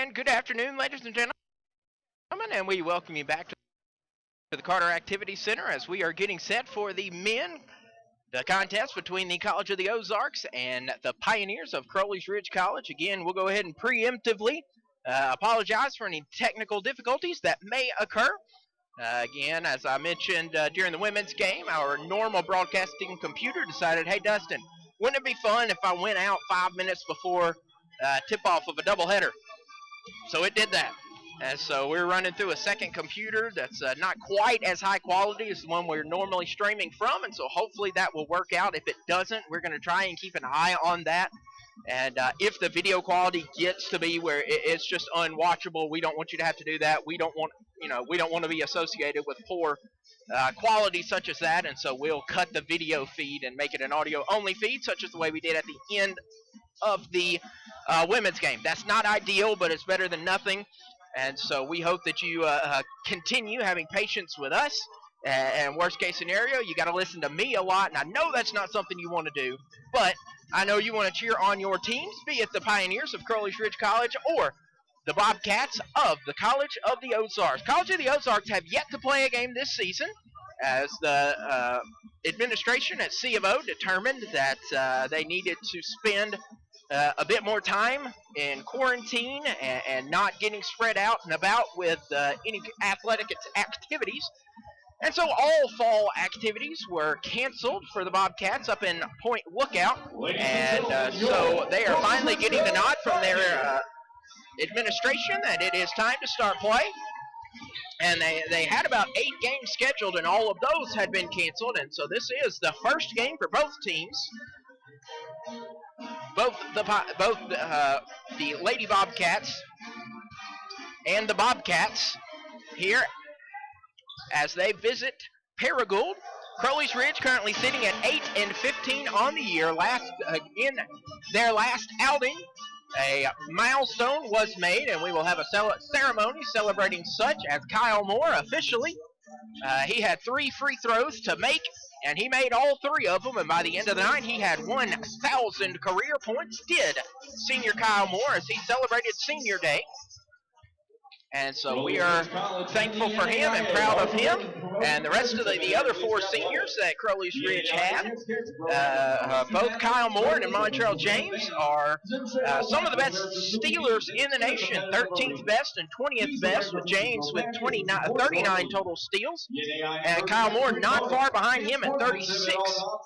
And good afternoon, ladies and gentlemen, and we welcome you back to the Carter Activity Center as we are getting set for the contest between the College of the Ozarks and the Pioneers of Crowley's Ridge College. Again, we'll go ahead and preemptively apologize for any technical difficulties that may occur. Again, as I mentioned during the women's game, our normal broadcasting computer decided, hey, Dustin, wouldn't it be fun if I went out 5 minutes before tip-off of a doubleheader? So it did that. And so we're running through a second computer that's not quite as high quality as the one we're normally streaming from, and so hopefully that will work out. If it doesn't, we're going to try and keep an eye on that. And if the video quality gets to be where it's just unwatchable, we don't want you to have to do that. We don't want to be associated with poor quality such as that, and so we'll cut the video feed and make it an audio-only feed, such as the way we did at the end of the women's game. That's not ideal, but it's better than nothing. And so we hope that you continue having patience with us. And worst case scenario, you got to listen to me a lot. And I know that's not something you want to do, but I know you want to cheer on your teams, be it the Pioneers of Crowley's Ridge College or the Bobcats of the College of the Ozarks. College of the Ozarks have yet to play a game this season, as the administration at C of O determined that they needed to spend a bit more time in quarantine and not getting spread out and about with any athletic activities. And so all fall activities were canceled for the Bobcats up in Point Lookout. And so they are finally getting the nod from their administration that it is time to start play. And they had about 8 games scheduled, and all of those had been canceled. And so this is the first game for both teams. Both the Lady Bobcats and the Bobcats here as they visit Paragould. Crowley's Ridge currently sitting at 8-15 on the year. In their last outing, a milestone was made, and we will have a ceremony celebrating such as Kyle Moore officially. He had 3 free throws to make, and he made all 3 of them, and by the end of the night, he had 1,000 career points, did senior Kyle Moore, as he celebrated senior day. And so we are thankful for him and proud of him. And the rest of the other 4 seniors that Crowley's Ridge had, both Kyle Moore and Montrell James are some of the best stealers in the nation, 13th best and 20th best, with James with 39 total steals. And Kyle Moore not far behind him at 36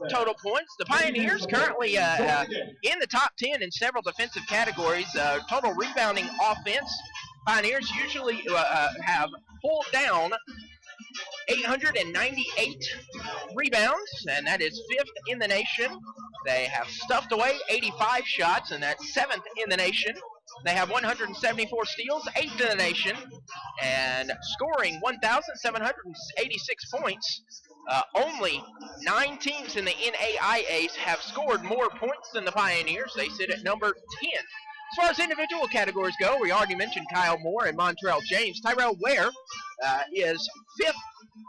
total points. The Pioneers currently in the top 10 in several defensive categories, total rebounding offense. Pioneers usually have pulled down 898 rebounds, and that is 5th in the nation. They have stuffed away 85 shots, and that's 7th in the nation. They have 174 steals, 8th in the nation, and scoring 1,786 points. Only 9 teams in the NAIAs have scored more points than the Pioneers. They sit at number 10. As far as individual categories go, we already mentioned Kyle Moore and Montrell James. Tyrell Ware is 5th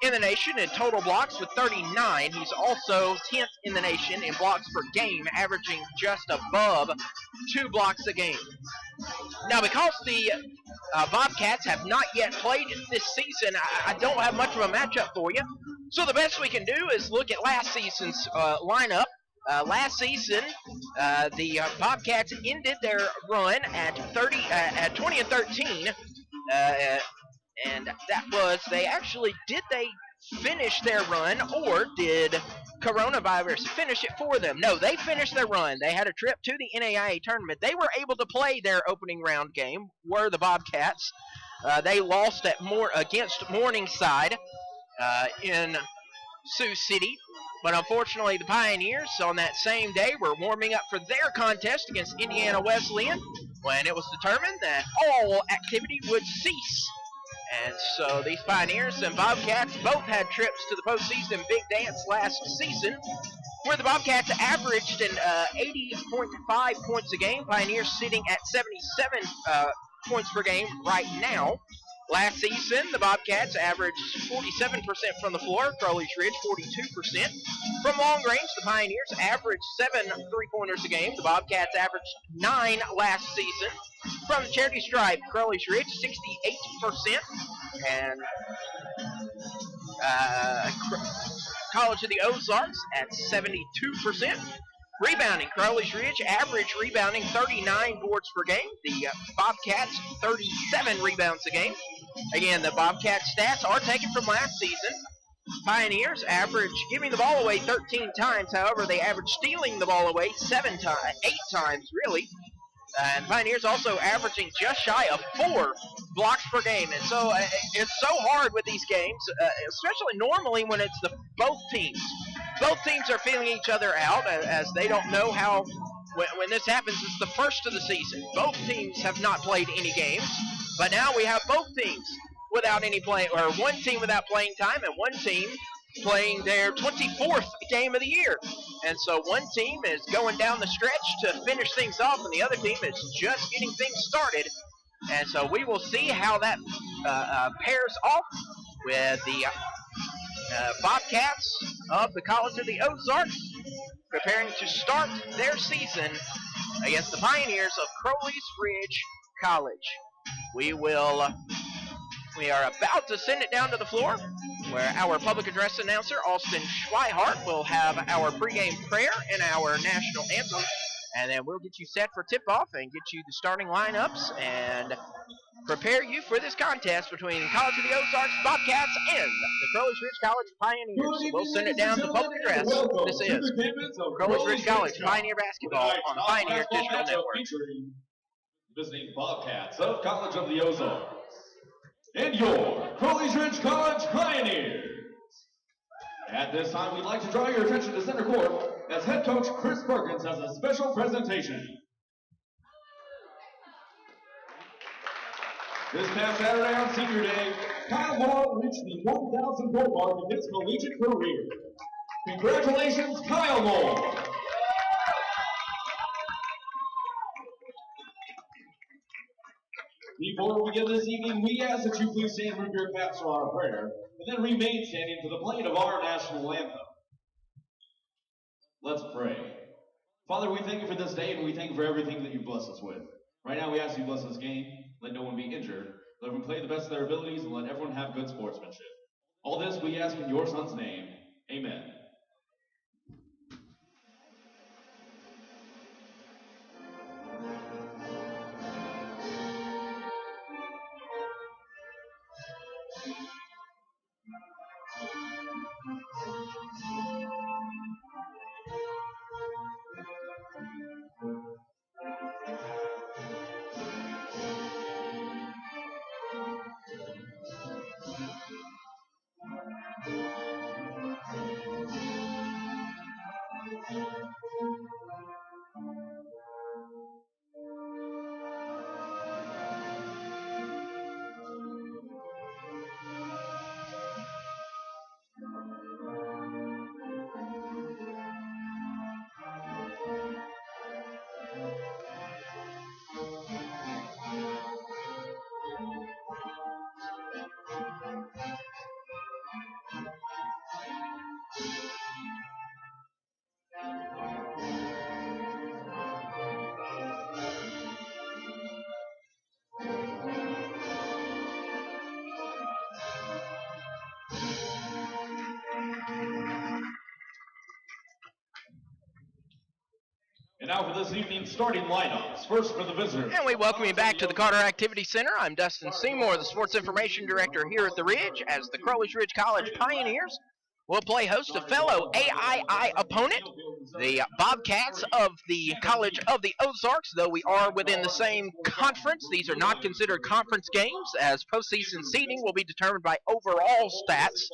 in the nation in total blocks with 39. He's also 10th in the nation in blocks per game, averaging just above 2 blocks a game. Now, because the Bobcats have not yet played this season, I don't have much of a matchup for you. So the best we can do is look at last season's lineup. Last season, the Bobcats ended their run at 20-13, and that was did they finish their run, or did coronavirus finish it for them? No, they finished their run. They had a trip to the NAIA tournament. They were able to play their opening round game. Were the Bobcats? They lost against Morningside in Sioux City. But unfortunately, the Pioneers on that same day were warming up for their contest against Indiana Wesleyan when it was determined that all activity would cease. And so these Pioneers and Bobcats both had trips to the postseason big dance last season, where the Bobcats averaged an 80.5 points a game. Pioneers sitting at 77 points per game right now. Last season, the Bobcats averaged 47% from the floor, Crowley's Ridge 42%. From long range, the Pioneers averaged 7 3-pointers a game. The Bobcats averaged 9 last season. From the charity stripe, Crowley's Ridge, 68%. And College of the Ozarks at 72%. Rebounding, Crowley's Ridge, average rebounding 39 boards per game. The Bobcats, 37 rebounds a game. Again, the Bobcat stats are taken from last season. Pioneers average giving the ball away 13 times. However, they average stealing the ball away 8 times, really. And Pioneers also averaging just shy of 4 blocks per game. And so it's so hard with these games, especially normally when it's both teams. Both teams are feeling each other out as they don't know how, when this happens, it's the first of the season. Both teams have not played any games, but now we have both teams without any play, or one team without playing time and one team playing their 24th game of the year. And so one team is going down the stretch to finish things off, and the other team is just getting things started. And so we will see how that pairs off with the Bobcats of the College of the Ozarks preparing to start their season against the Pioneers of Crowley's Ridge College. We are about to send it down to the floor where our public address announcer, Austin Schweihart, will have our pregame prayer and our national anthem. And then we'll get you set for tip-off and get you the starting lineups and prepare you for this contest between College of the Ozarks Bobcats and the Crowley's Ridge College Pioneers. So we'll send it down to public address. This is Crowley's Ridge College Pioneer Basketball on the Pioneer Digital Network. Visiting Bobcats of College of the Ozarks and your Crowley's Ridge College Pioneers. At this time, we'd like to draw your attention to center court as head coach Chris Perkins has a special presentation. This past Saturday on Senior Day, Kyle Moore reached the 1,000 goal mark in his collegiate career. Congratulations, Kyle Moore. Before we begin this evening, we ask that you please stand and your caps for our prayer, and then remain standing to the playing of our national anthem. Let's pray. Father, we thank you for this day, and we thank you for everything that you bless us with. Right now, we ask you to bless this game, let no one be injured, let everyone play the best of their abilities, and let everyone have good sportsmanship. All this we ask in your Son's name. Amen. And now for this evening's starting lineups. First for the visitors. And we welcome you back to the Carter Activity Center. I'm Dustin Seymour, the Sports Information Director here at the Ridge, as the Crowley's Ridge College Pioneers will play host to fellow AII opponent, the Bobcats of the College of the Ozarks. Though we are within the same conference, these are not considered conference games, as postseason seeding will be determined by overall stats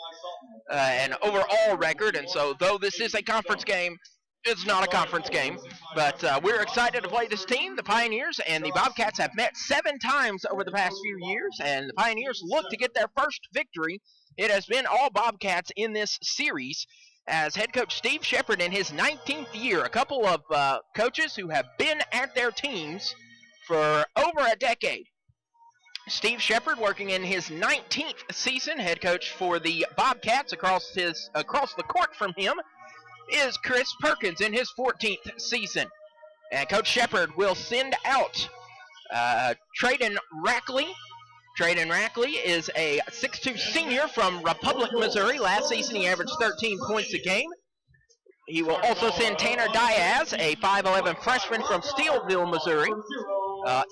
and overall record. And so though this is a conference game, it's not a conference game, but we're excited to play this team. The Pioneers and the Bobcats have met 7 times over the past few years, and the Pioneers look to get their first victory. It has been all Bobcats in this series, as head coach Steve Shepard in his 19th year, a couple of coaches who have been at their teams for over a decade. Steve Shepard working in his 19th season, head coach for the Bobcats. Across the court from him is Chris Perkins in his 14th season. And Coach Shepard will send out Traden Rackley. Traden Rackley is a 6'2 senior from Republic, Missouri. Last season he averaged 13 points a game. He will also send Tanner Diaz, a 5'11 freshman from Steelville, Missouri.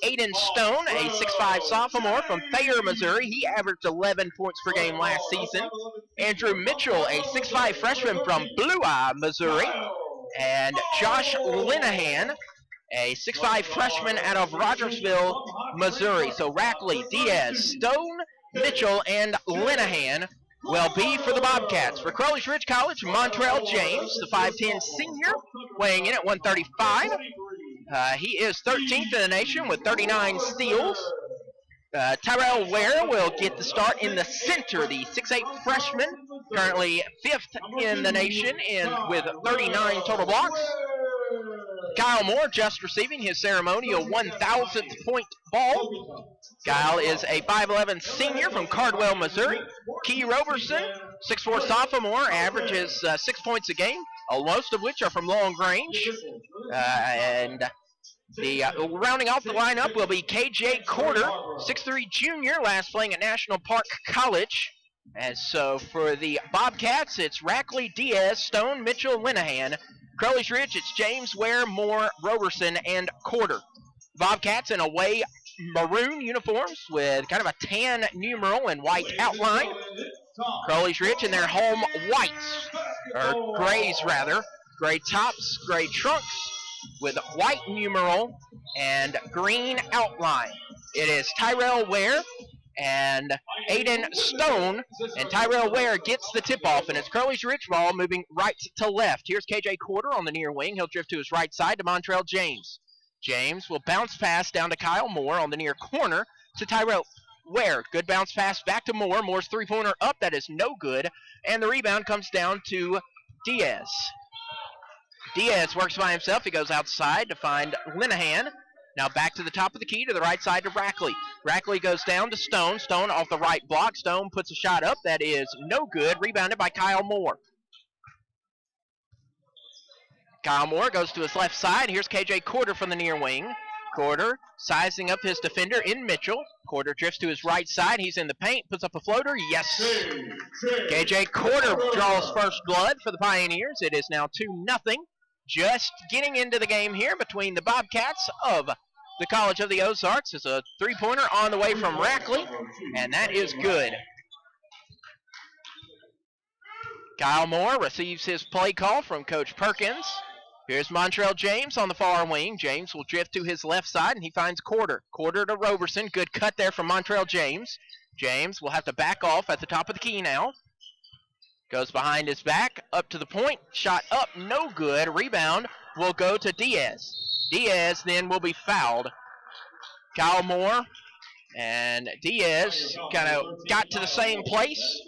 Aiden Stone, a 6'5 sophomore from Thayer, Missouri. He averaged 11 points per game last season. Andrew Mitchell, a 6'5 freshman from Blue Eye, Missouri. And Josh Linehan, a 6'5 freshman out of Rogersville, Missouri. So Rackley, Diaz, Stone, Mitchell, and Linehan will be for the Bobcats. For Crowley's Ridge College, Montrell James, the 5'10 senior, weighing in at 135. He is 13th in the nation with 39 steals. Tyrell Ware will get the start in the center, the 6'8 freshman, currently 5th in the nation with 39 total blocks. Kyle Moore just receiving his ceremonial 1,000th point ball. Kyle is a 5'11 senior from Cardwell, Missouri. Key Roberson, 6'4 sophomore, averages 6 points a game, most of which are from long range. And the rounding off the lineup will be KJ Corder, 6'3 junior, last playing at National Park College. And so for the Bobcats, it's Rackley, Diaz, Stone, Mitchell, Linehan. Crowley's Ridge, it's James, Ware, Moore, Roberson, and Corder. Bobcats in away maroon uniforms with kind of a tan numeral and white outline. Crowley's Ridge in their home whites, or grays rather. Gray tops, gray trunks with white numeral and green outline. It is Tyrell Ware and Aiden Stone, and Tyrell Ware gets the tip-off, and it's Crowley's Ridge ball moving right to left. Here's KJ Corder on the near wing. He'll drift to his right side to Montrell James. James will bounce pass down to Kyle Moore on the near corner to Tyrell Ware. Good bounce pass back to Moore. Moore's three-pointer up. That is no good, and the rebound comes down to Diaz. Diaz works by himself. He goes outside to find Linehan. Now back to the top of the key to the right side to Rackley. Rackley goes down to Stone. Stone off the right block. Stone puts a shot up. That is no good. Rebounded by Kyle Moore. Kyle Moore goes to his left side. Here's KJ Corder from the near wing. Corder sizing up his defender in Mitchell. Corder drifts to his right side. He's in the paint. Puts up a floater. Yes. KJ Corder draws first blood for the Pioneers. It is now 2-0. Just getting into the game here between the Bobcats of the College of the Ozarks. Is a three-pointer on the way from Rackley, and that is good. Kyle Moore receives his play call from Coach Perkins. Here's Montrell James on the far wing. James will drift to his left side, and he finds Corder. Corder to Roberson. Good cut there from Montrell James. James will have to back off at the top of the key now. Goes behind his back, up to the point. Shot up, no good. Rebound will go to Diaz. Diaz then will be fouled. Kyle Moore and Diaz kind of got to the same place.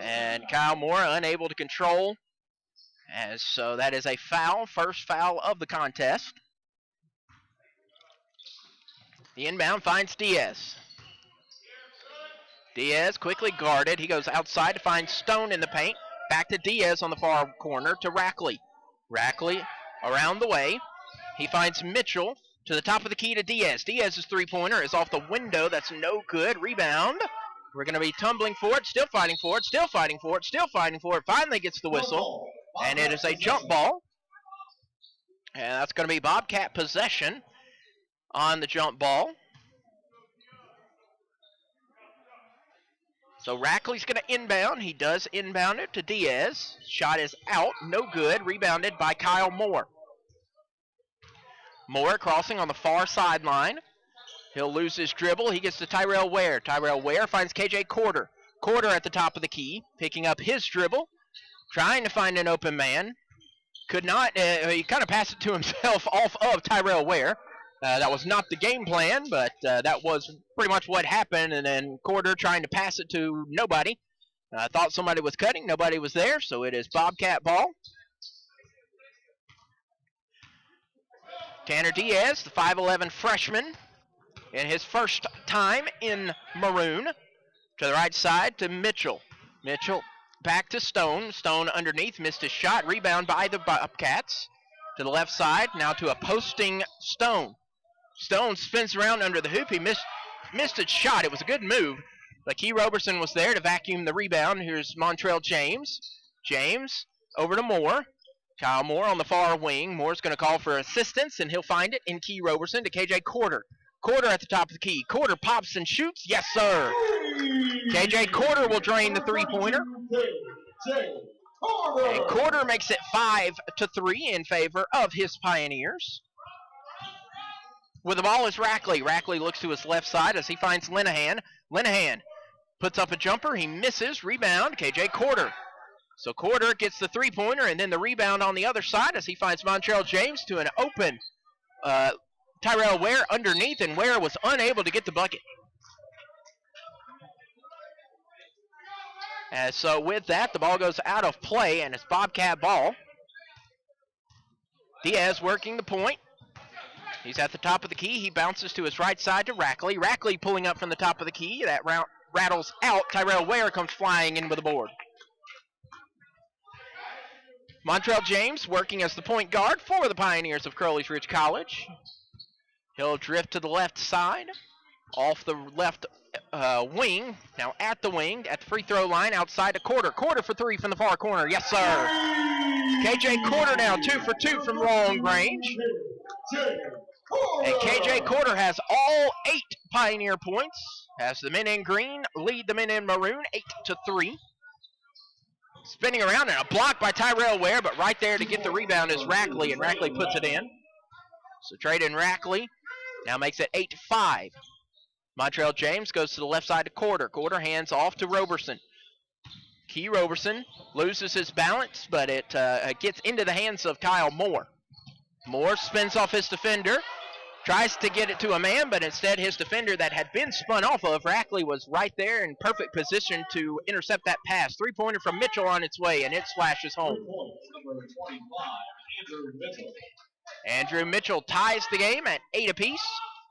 And Kyle Moore unable to control. And so that is a foul, first foul of the contest. The inbound finds Diaz. Diaz quickly guarded. He goes outside to find Stone in the paint. Back to Diaz on the far corner to Rackley. Rackley around the way. He finds Mitchell to the top of the key to Diaz. Diaz's three-pointer is off the window. That's no good. Rebound. We're going to be tumbling for it, still fighting for it, still fighting for it, still fighting for it. Finally gets the whistle, and it is a jump ball. And that's going to be Bobcat possession on the jump ball. So Rackley's going to inbound. He does inbound it to Diaz. Shot is out, no good. Rebounded by Kyle Moore. Moore crossing on the far sideline. He'll lose his dribble. He gets to Tyrell Ware. Tyrell Ware finds KJ Corder. Corder at the top of the key, picking up his dribble, trying to find an open man. Could not. He kind of passed it to himself off of Tyrell Ware. That was not the game plan, but that was pretty much what happened. And then Corder trying to pass it to nobody. Thought somebody was cutting. Nobody was there, so it is Bobcat ball. Tanner Diaz, the 5'11 freshman, in his first time in maroon. To the right side to Mitchell. Mitchell back to Stone. Stone underneath, missed his shot. Rebound by the Bobcats. To the left side, now to a posting Stone. Stone spins around under the hoop. He missed his shot. It was a good move. But Key Roberson was there to vacuum the rebound. Here's Montrell James. James over to Moore. Kyle Moore on the far wing. Moore's going to call for assistance, and he'll find it in Key Roberson to KJ Quarter. Quarter at the top of the key. Quarter pops and shoots. Yes, sir. KJ Quarter will drain the three-pointer. And Quarter makes it 5-3 in favor of his Pioneers. With the ball is Rackley. Rackley looks to his left side as he finds Linehan. Linehan puts up a jumper. He misses. Rebound, KJ Quarter. So Quarter gets the three-pointer and then the rebound on the other side as he finds Montrell James to an open Tyrell Ware underneath, and Ware was unable to get the bucket. And so with that, the ball goes out of play, and it's Bobcat ball. Diaz working the point. He's at the top of the key. He bounces to his right side to Rackley. Rackley pulling up from the top of the key. That rattles out. Tyrell Ware comes flying in with a board. Montrell James working as the point guard for the Pioneers of Crowley's Ridge College. He'll drift to the left side, off the left wing. Now at the wing, at the free throw line, outside to Quarter. Quarter for three from the far corner. Yes, sir. KJ Quarter now 2 for 2 from long range. And KJ Quarter has all 8 Pioneer points, as the men in green lead the men in maroon 8-3. Spinning around and a block by Tyrell Ware, but right there to get the rebound is Rackley, and Rackley puts it in. So Trayden Rackley now makes it 8-5. Montrell James goes to the left side to Quarter. Quarter hands off to Roberson. Key Roberson loses his balance, but it gets into the hands of Kyle Moore. Moore spins off his defender, tries to get it to a man, but instead his defender that had been spun off of, Rackley, was right there in perfect position to intercept that pass. Three-pointer from Mitchell on its way, and it splashes home. Number 25, Andrew Mitchell. Andrew Mitchell ties the game at 8 apiece.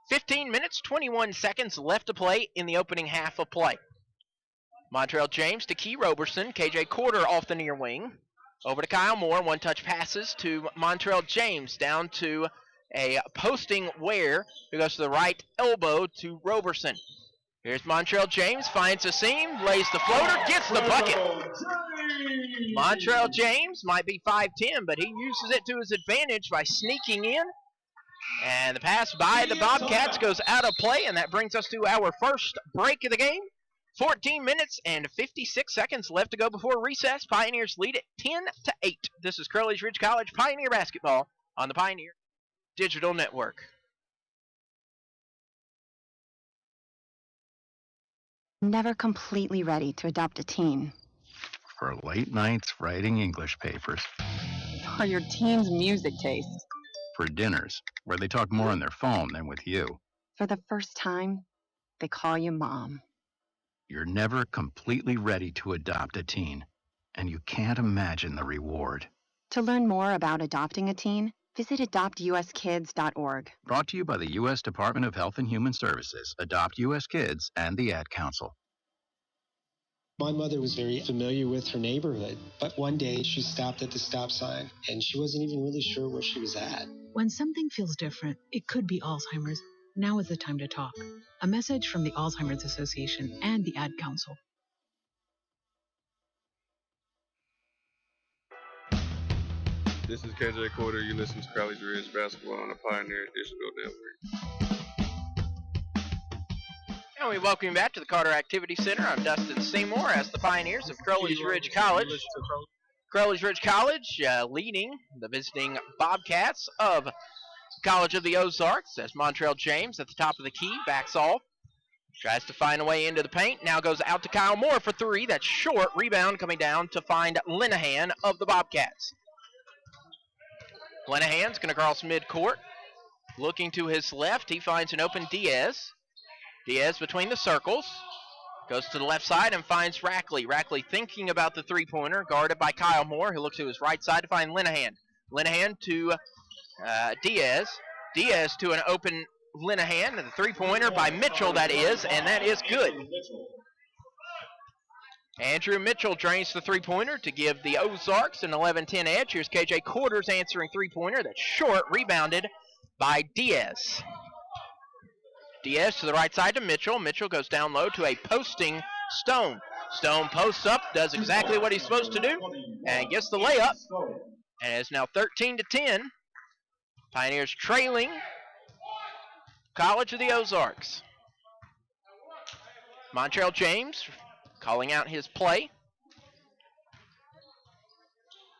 15 minutes, 21 seconds left to play in the opening half of play. Montrell James to Key Roberson. KJ Quarter off the near wing. Over to Kyle Moore. One-touch passes to Montrell James. Down to a posting Ware, who goes to the right elbow to Roberson. Here's Montrell James. Finds a seam. Lays the floater. Gets the bucket. Montrell James might be 5'10", but he uses it to his advantage by sneaking in. And the pass by the Bobcats goes out of play, and that brings us to our first break of the game. 14 minutes and 56 seconds left to go before recess. Pioneers lead it 10-8. This is Crowley's Ridge College Pioneer basketball on the Pioneer Digital Network. Never completely ready to adopt a teen. For late nights writing English papers. For your teen's music taste. For dinners, where they talk more on their phone than with you. For the first time, they call you mom. You're never completely ready to adopt a teen, and you can't imagine the reward. To learn more about adopting a teen, visit adoptuskids.org. Brought to you by the U.S. Department of Health and Human Services, Adopt U.S. Kids, and the Ad Council. My mother was very familiar with her neighborhood, but one day she stopped at the stop sign, and she wasn't even really sure where she was at. When something feels different, it could be Alzheimer's. Now is the time to talk. A message from the Alzheimer's Association and the Ad Council. This is KJ Quarter. You listen to Crowley's Ridge Basketball on the Pioneer Digital Network. And we welcome you back to the Carter Activity Center. I'm Dustin Seymour as the Pioneers of Crowley's Ridge College. Crowley's Ridge College leading the visiting Bobcats of College of the Ozarks as Montrell James at the top of the key backs off. Tries to find a way into the paint. Now goes out to Kyle Moore for three. That's short. Rebound coming down to find Linehan of the Bobcats. Linehan's going to cross midcourt. Looking to his left, he finds an open Diaz. Diaz between the circles. Goes to the left side and finds Rackley. Rackley thinking about the three-pointer, guarded by Kyle Moore, who looks to his right side to find Linehan. Linehan to Diaz. Diaz to an open Linehan, and the three-pointer by Mitchell, that is, and that is good. Andrew Mitchell drains the three-pointer to give the Ozarks an 11-10 edge. Here's KJ Quarters answering three-pointer. That's short, rebounded by Diaz. Diaz to the right side to Mitchell. Mitchell goes down low to a posting Stone. Stone posts up, does exactly what he's supposed to do, and gets the layup. And it's now 13-10. Pioneers trailing College of the Ozarks. Montrell James calling out his play.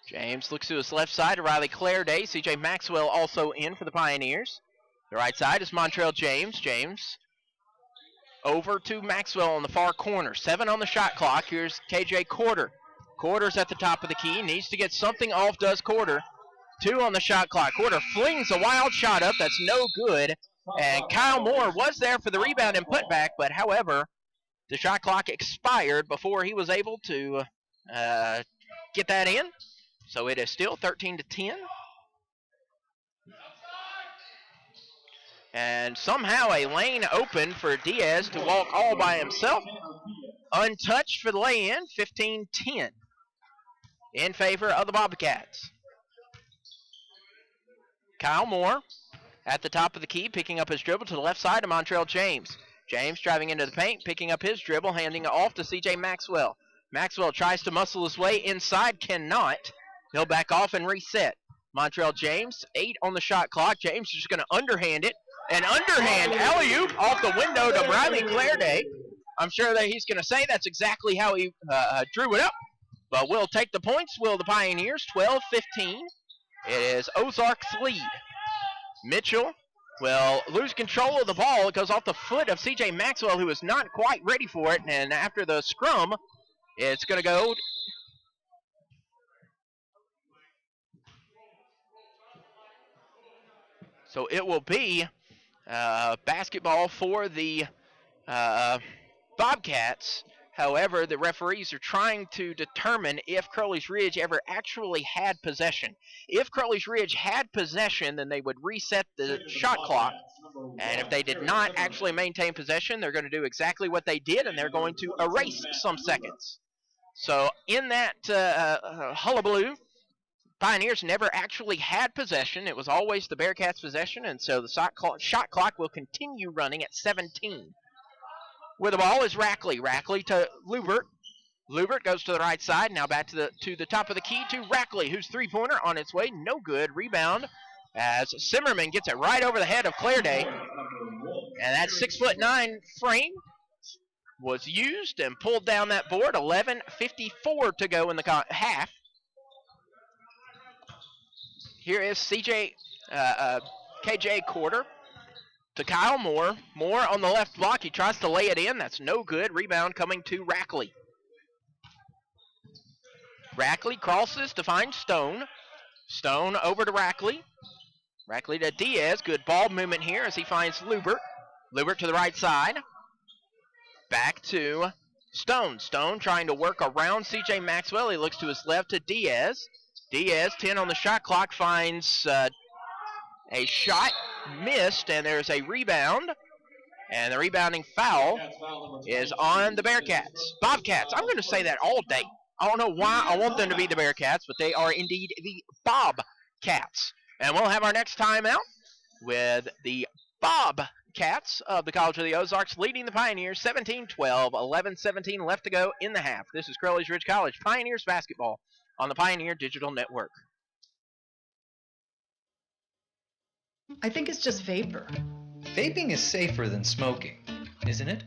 James looks to his left side to Riley Clairday. C.J. Maxwell also in for the Pioneers. The right side is Montrell James. James over to Maxwell on the far corner. 7 on the shot clock. Here's KJ Quarter. Quarter's at the top of the key. Needs to get something off, does Quarter. 2 on the shot clock. Quarter flings a wild shot up. That's no good. And Kyle Moore was there for the rebound and putback, but however, the shot clock expired before he was able to get that in. So it is still 13-10. And somehow a lane open for Diaz to walk all by himself. Untouched for the lay-in, 15-10 in favor of the Bobcats. Kyle Moore at the top of the key, picking up his dribble to the left side of Montrell James. James driving into the paint, picking up his dribble, handing it off to C.J. Maxwell. Maxwell tries to muscle his way inside, cannot. He'll back off and reset. Montrell James, 8 on the shot clock. James is just going to underhand it. An underhand alley-oop off the window to Riley Clairday. I'm sure that he's going to say that's exactly how he drew it up. But we'll take the points, will the Pioneers, 12-15. It is Ozarks' lead. Mitchell will lose control of the ball. It goes off the foot of C.J. Maxwell, who is not quite ready for it. And after the scrum, it's going to go. So it will be basketball for the Bobcats. However, the referees are trying to determine if Crowley's Ridge ever actually had possession. If Crowley's Ridge had possession, then they would reset the shot clock. And if they did not actually maintain possession, they're going to do exactly what they did, and they're going to erase some seconds. So in that hullabaloo, Pioneers never actually had possession. It was always the Bearcats' possession, and so the shot clock will continue running at 17. With the ball is Rackley. Rackley to Lubert. Lubert goes to the right side. Now back to the top of the key to Rackley, whose three-pointer on its way. No good. Rebound as Zimmerman gets it right over the head of Clairday. And that 6'9" frame was used and pulled down that board. 11:54 to go in the half. Here is KJ Quarter to Kyle Moore. Moore on the left block. He tries to lay it in. That's no good. Rebound coming to Rackley. Rackley crosses to find Stone. Stone over to Rackley. Rackley to Diaz. Good ball movement here as he finds Lubert. Lubert to the right side. Back to Stone. Stone trying to work around C.J. Maxwell. He looks to his left to Diaz. Diaz, 10 on the shot clock, finds a shot missed, and there's a rebound. And the rebounding foul is on the Bearcats. Bobcats. I'm going to say that all day. I don't know why I want them to be the Bearcats, but they are indeed the Bobcats. And we'll have our next timeout with the Bobcats of the College of the Ozarks leading the Pioneers 17-12, 11-17 left to go in the half. This is Crowley's Ridge College Pioneers basketball on the Pioneer Digital Network. I think it's just vapor. Vaping is safer than smoking, isn't it?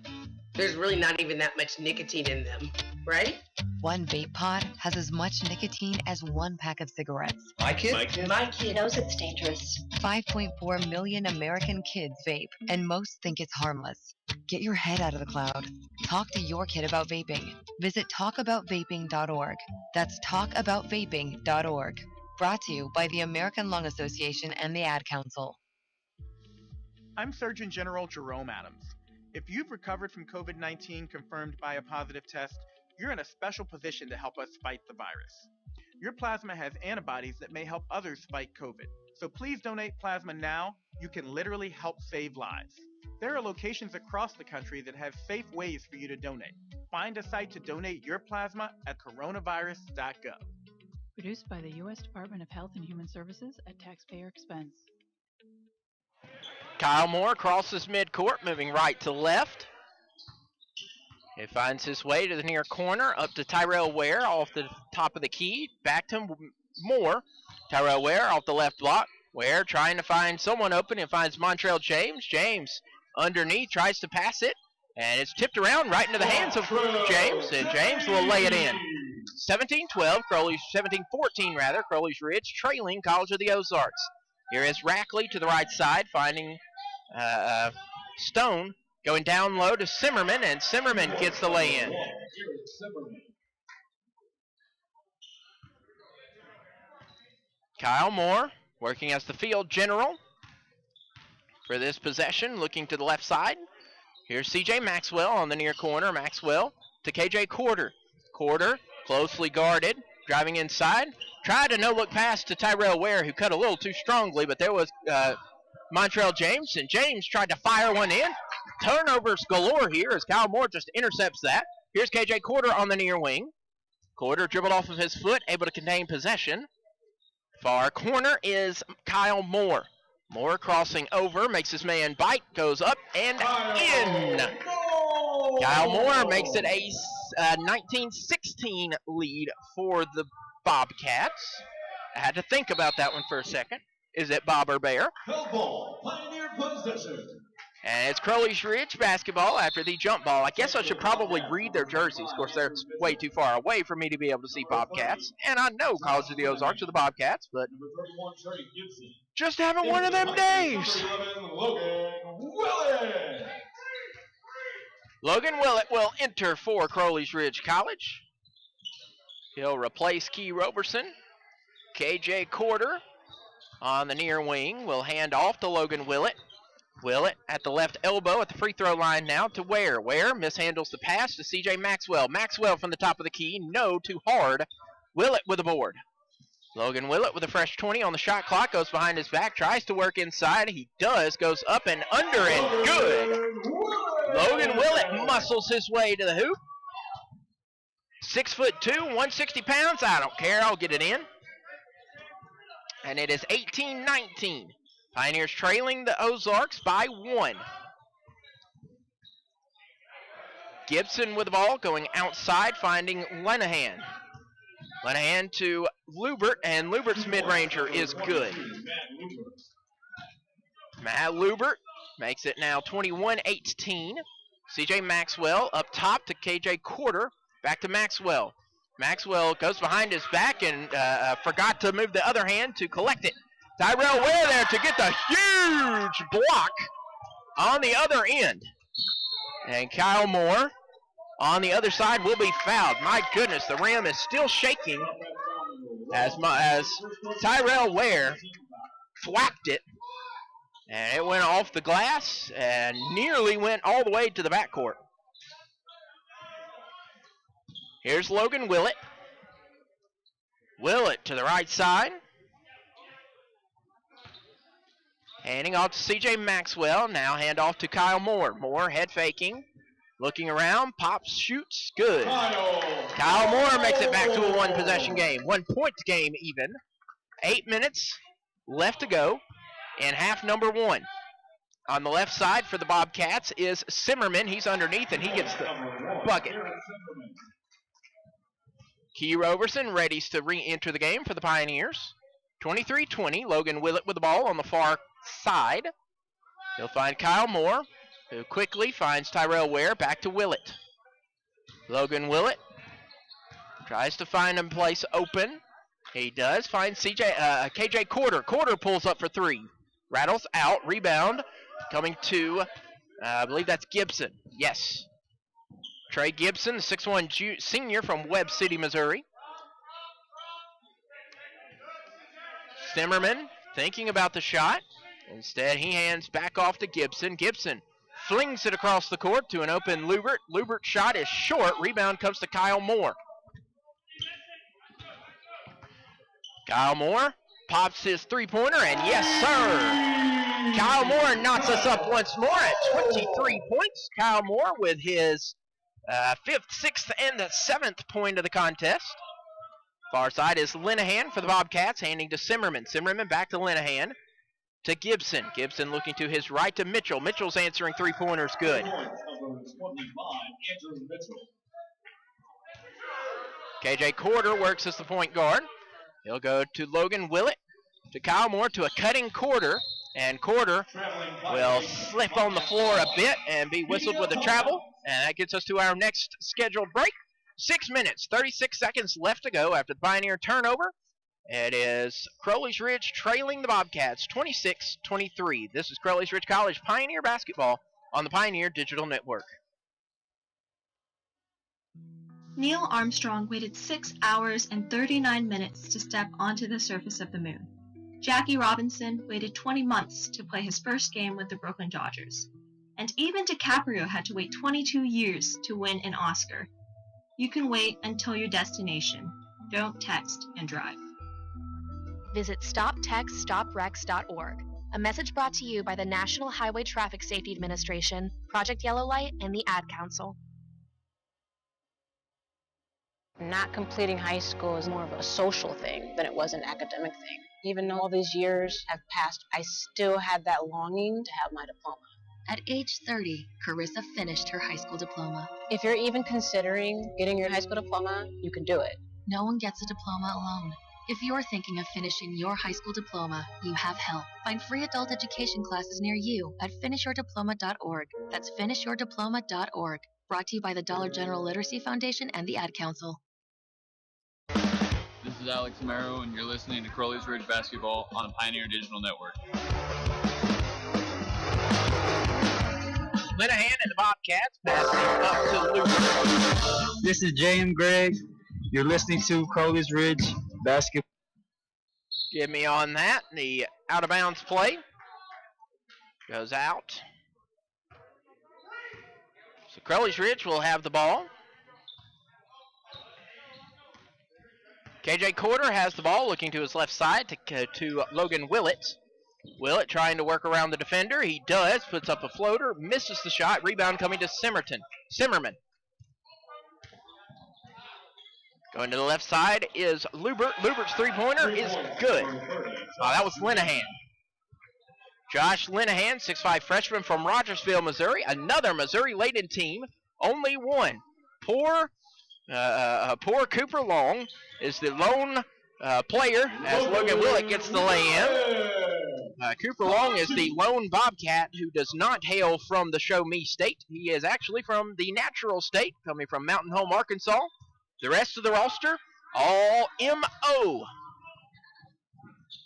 There's really not even that much nicotine in them, right? One vape pod has as much nicotine as one pack of cigarettes. My kid knows it's dangerous. 5.4 million American kids vape, and most think it's harmless. Get your head out of the cloud. Talk to your kid about vaping. Visit talkaboutvaping.org. That's talkaboutvaping.org. Brought to you by the American Lung Association and the Ad Council. I'm Surgeon General Jerome Adams. If you've recovered from COVID-19 confirmed by a positive test, you're in a special position to help us fight the virus. Your plasma has antibodies that may help others fight COVID. So please donate plasma now. You can literally help save lives. There are locations across the country that have safe ways for you to donate. Find a site to donate your plasma at coronavirus.gov. Produced by the U.S. Department of Health and Human Services at taxpayer expense. Kyle Moore crosses midcourt, moving right to left. He finds his way to the near corner, up to Tyrell Ware off the top of the key. Back to Moore. Tyrell Ware off the left block. Ware trying to find someone open and finds Montrell James. James underneath tries to pass it, and it's tipped around right into the hands of James, and James will lay it in. 17-12, Crowley's 17-14 rather. Crowley's Ridge trailing College of the Ozarks. Here is Rackley to the right side, finding Stone going down low to Simmerman, and Simmerman gets the lay in. Kyle Moore working as the field general for this possession, looking to the left side. Here's C.J. Maxwell on the near corner. Maxwell to K.J. Quarter. Quarter closely guarded, driving inside. Tried a no-look pass to Tyrell Ware, who cut a little too strongly, but there was Montrell James, and James tried to fire one in. Turnovers galore here as Kyle Moore just intercepts that. Here's K.J. Quarter on the near wing. Quarter dribbled off of his foot, able to contain possession. Far corner is Kyle Moore. Moore crossing over, makes his man bite, goes up and in. Kyle Moore makes it a 19-16 lead for the Bobcats. I had to think about that one for a second. Is it Bob or Bear? Ball, Pioneer possession. And it's Crowley's Ridge basketball after the jump ball. I guess I should probably read their jerseys. Of course, they're way too far away for me to be able to see Bobcats. And I know College of the Ozarks are the Bobcats, but just having one of them days. Logan Willett will enter for Crowley's Ridge College. He'll replace Key Roberson. K.J. Quarter on the near wing will hand off to Logan Willett. Willett at the left elbow at the free throw line now to Ware. Ware mishandles the pass to C.J. Maxwell. Maxwell from the top of the key. No, too hard. Willett with a board. Logan Willett with a fresh 20 on the shot clock. Goes behind his back. Tries to work inside. He does. Goes up and under and good. Logan Willett muscles his way to the hoop. 6'2", 160 pounds. I don't care. I'll get it in. And it is 18-19. Pioneers trailing the Ozarks by 1. Gibson with the ball going outside, finding Lenahan. Lenahan to Lubert, and Lubert's mid-ranger is good. Matt Lubert makes it now 21-18. C.J. Maxwell up top to K.J. Quarter, back to Maxwell. Maxwell goes behind his back and forgot to move the other hand to collect it. Tyrell Ware there to get the huge block on the other end. And Kyle Moore on the other side will be fouled. My goodness, the rim is still shaking as Tyrell Ware thwacked it. And it went off the glass and nearly went all the way to the backcourt. Here's Logan Willett. Willett to the right side. Handing off to C.J. Maxwell. Now hand off to Kyle Moore. Moore head faking. Looking around. Pops, shoots. Good. Kyle Moore makes it back to a one-possession game. 1 point game even. 8 minutes left to go in half number 1. On the left side for the Bobcats is Simmerman. He's underneath and he gets the bucket. Key Roberson ready to re-enter the game for the Pioneers. 23-20. Logan Willett with the ball on the far side. He'll find Kyle Moore, who quickly finds Tyrell Ware. Back to Willett. Logan Willett tries to find a place open. He does find KJ Quarter. Quarter pulls up for 3. Rattles out. Rebound coming to, I believe that's Gibson. Yes. Trey Gibson, the 6'1" senior from Webb City, Missouri. Zimmerman thinking about the shot. Instead, he hands back off to Gibson. Gibson flings it across the court to an open Lubert. Lubert's shot is short. Rebound comes to Kyle Moore. Kyle Moore pops his three-pointer, and yes, sir. Kyle Moore knocks us up once more at 23 points. Kyle Moore with his 5th, 6th, and the 7th point of the contest. Far side is Linehan for the Bobcats, handing to Simmerman. Simmerman back to Linehan. to Gibson. Gibson looking to his right to Mitchell. Mitchell's answering three-pointers good. KJ Corder works as the point guard. He'll go to Logan Willett, to Kyle Moore, to a cutting Corder, and Corder will slip on the floor a bit and be whistled with a travel, and that gets us to our next scheduled break. 6 minutes, 36 seconds left to go after the Pioneer turnover. It is Crowley's Ridge trailing the Bobcats 26-23. This is Crowley's Ridge College Pioneer basketball on the Pioneer Digital Network. Neil Armstrong waited 6 hours and 39 minutes to step onto the surface of the moon. Jackie Robinson waited 20 months to play his first game with the Brooklyn Dodgers. And even DiCaprio had to wait 22 years to win an Oscar. You can wait until your destination. Don't text and drive. Visit StopTextStopWrecks.org. A message brought to you by the National Highway Traffic Safety Administration, Project Yellow Light, and the Ad Council. Not completing high school is more of a social thing than it was an academic thing. Even though all these years have passed, I still had that longing to have my diploma. At age 30, Carissa finished her high school diploma. If you're even considering getting your high school diploma, you can do it. No one gets a diploma alone. If you're thinking of finishing your high school diploma, you have help. Find free adult education classes near you at finishyourdiploma.org. That's finishyourdiploma.org. Brought to you by the Dollar General Literacy Foundation and the Ad Council. This is Alex Amaro, and you're listening to Crowley's Ridge Basketball on the Pioneer Digital Network. Linehan and the Bobcats passing up to Luke. This is J.M. Gregg. You're listening to Crowley's Ridge Basketball. Give me on that. The out-of-bounds play goes out. So Crowley's Ridge will have the ball. KJ Corder has the ball, looking to his left side to Logan Willett. Willett trying to work around the defender. He does. Puts up a floater. Misses the shot. Rebound coming to Zimmerman. Going to the left side is Lubert. Lubert's three-pointer is good. Oh, that was Linehan. Josh Linehan, 6'5" freshman from Rogersville, Missouri. Another Missouri-laden team. Only one. Poor Cooper Long is the lone player as Logan Willett gets the lay-in. Cooper Long is the lone Bobcat who does not hail from the Show Me State. He is actually from the natural state, coming from Mountain Home, Arkansas. The rest of the roster, all M.O.